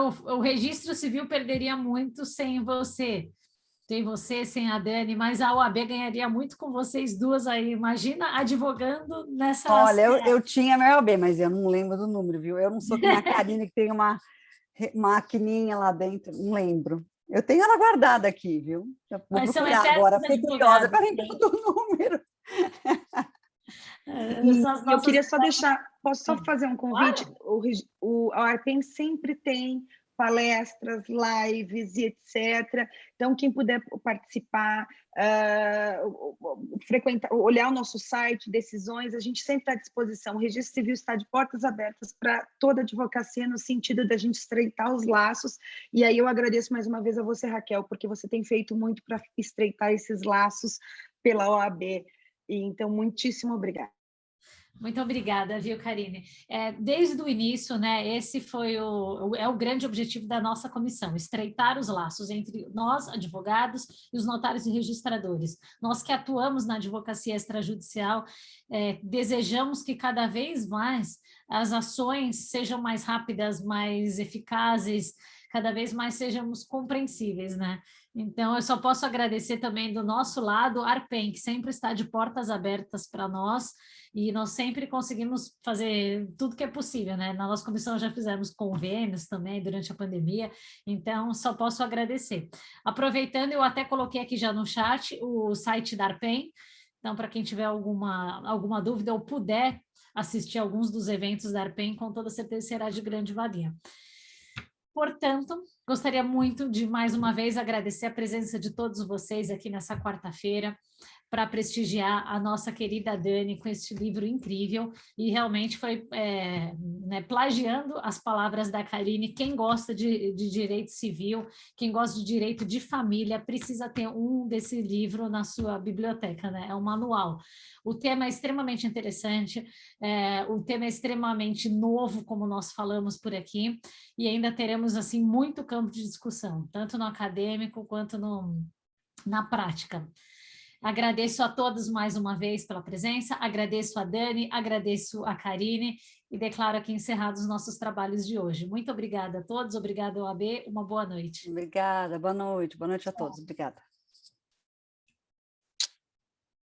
o registro civil perderia muito sem você, sem a Dani, mas a OAB ganharia muito com vocês duas aí, imagina advogando nessa... Olha, eu tinha meu OAB, mas eu não lembro do número, viu? Eu não sou que a Karine que tem uma maquininha lá dentro, não lembro. Eu tenho ela guardada aqui, viu? Já vou procurar agora, fiquei curiosa para lembrar do número. Eu queria só deixar, posso só fazer um convite? Claro. A ARPEN sempre tem palestras, lives e etc. Então, quem puder participar, frequentar, olhar o nosso site, decisões, a gente sempre está à disposição. O Registro Civil está de portas abertas para toda a advocacia, no sentido da gente estreitar os laços. E aí eu agradeço mais uma vez a você, Raquel, porque você tem feito muito para estreitar esses laços pela OAB. E, então, muitíssimo obrigada. Muito obrigada, viu, Karine? Desde o início, né, esse foi o grande objetivo da nossa comissão, estreitar os laços entre nós, advogados, e os notários e registradores. Nós que atuamos na advocacia extrajudicial, desejamos que cada vez mais as ações sejam mais rápidas, mais eficazes, cada vez mais sejamos compreensíveis, né? Então, eu só posso agradecer também do nosso lado, a Arpen, que sempre está de portas abertas para nós, e nós sempre conseguimos fazer tudo que é possível, né? Na nossa comissão já fizemos convênios também durante a pandemia, então só posso agradecer. Aproveitando, eu até coloquei aqui já no chat o site da Arpen, então para quem tiver alguma dúvida ou puder assistir alguns dos eventos da Arpen, com toda certeza será de grande valia. Portanto, gostaria muito de, mais uma vez, agradecer a presença de todos vocês aqui nessa quarta-feira, para prestigiar a nossa querida Dani com este livro incrível, e realmente foi plagiando as palavras da Karine. Quem gosta de direito civil, quem gosta de direito de família, precisa ter desse livro na sua biblioteca, né? É um manual. O tema é extremamente interessante, o tema é extremamente novo, como nós falamos por aqui, e ainda teremos assim muito campo de discussão, tanto no acadêmico quanto na prática. Agradeço a todos mais uma vez pela presença, agradeço a Dani, agradeço a Karine e declaro aqui encerrados os nossos trabalhos de hoje. Muito obrigada a todos, obrigada, OAB, uma boa noite. Obrigada, boa noite a todos, obrigada.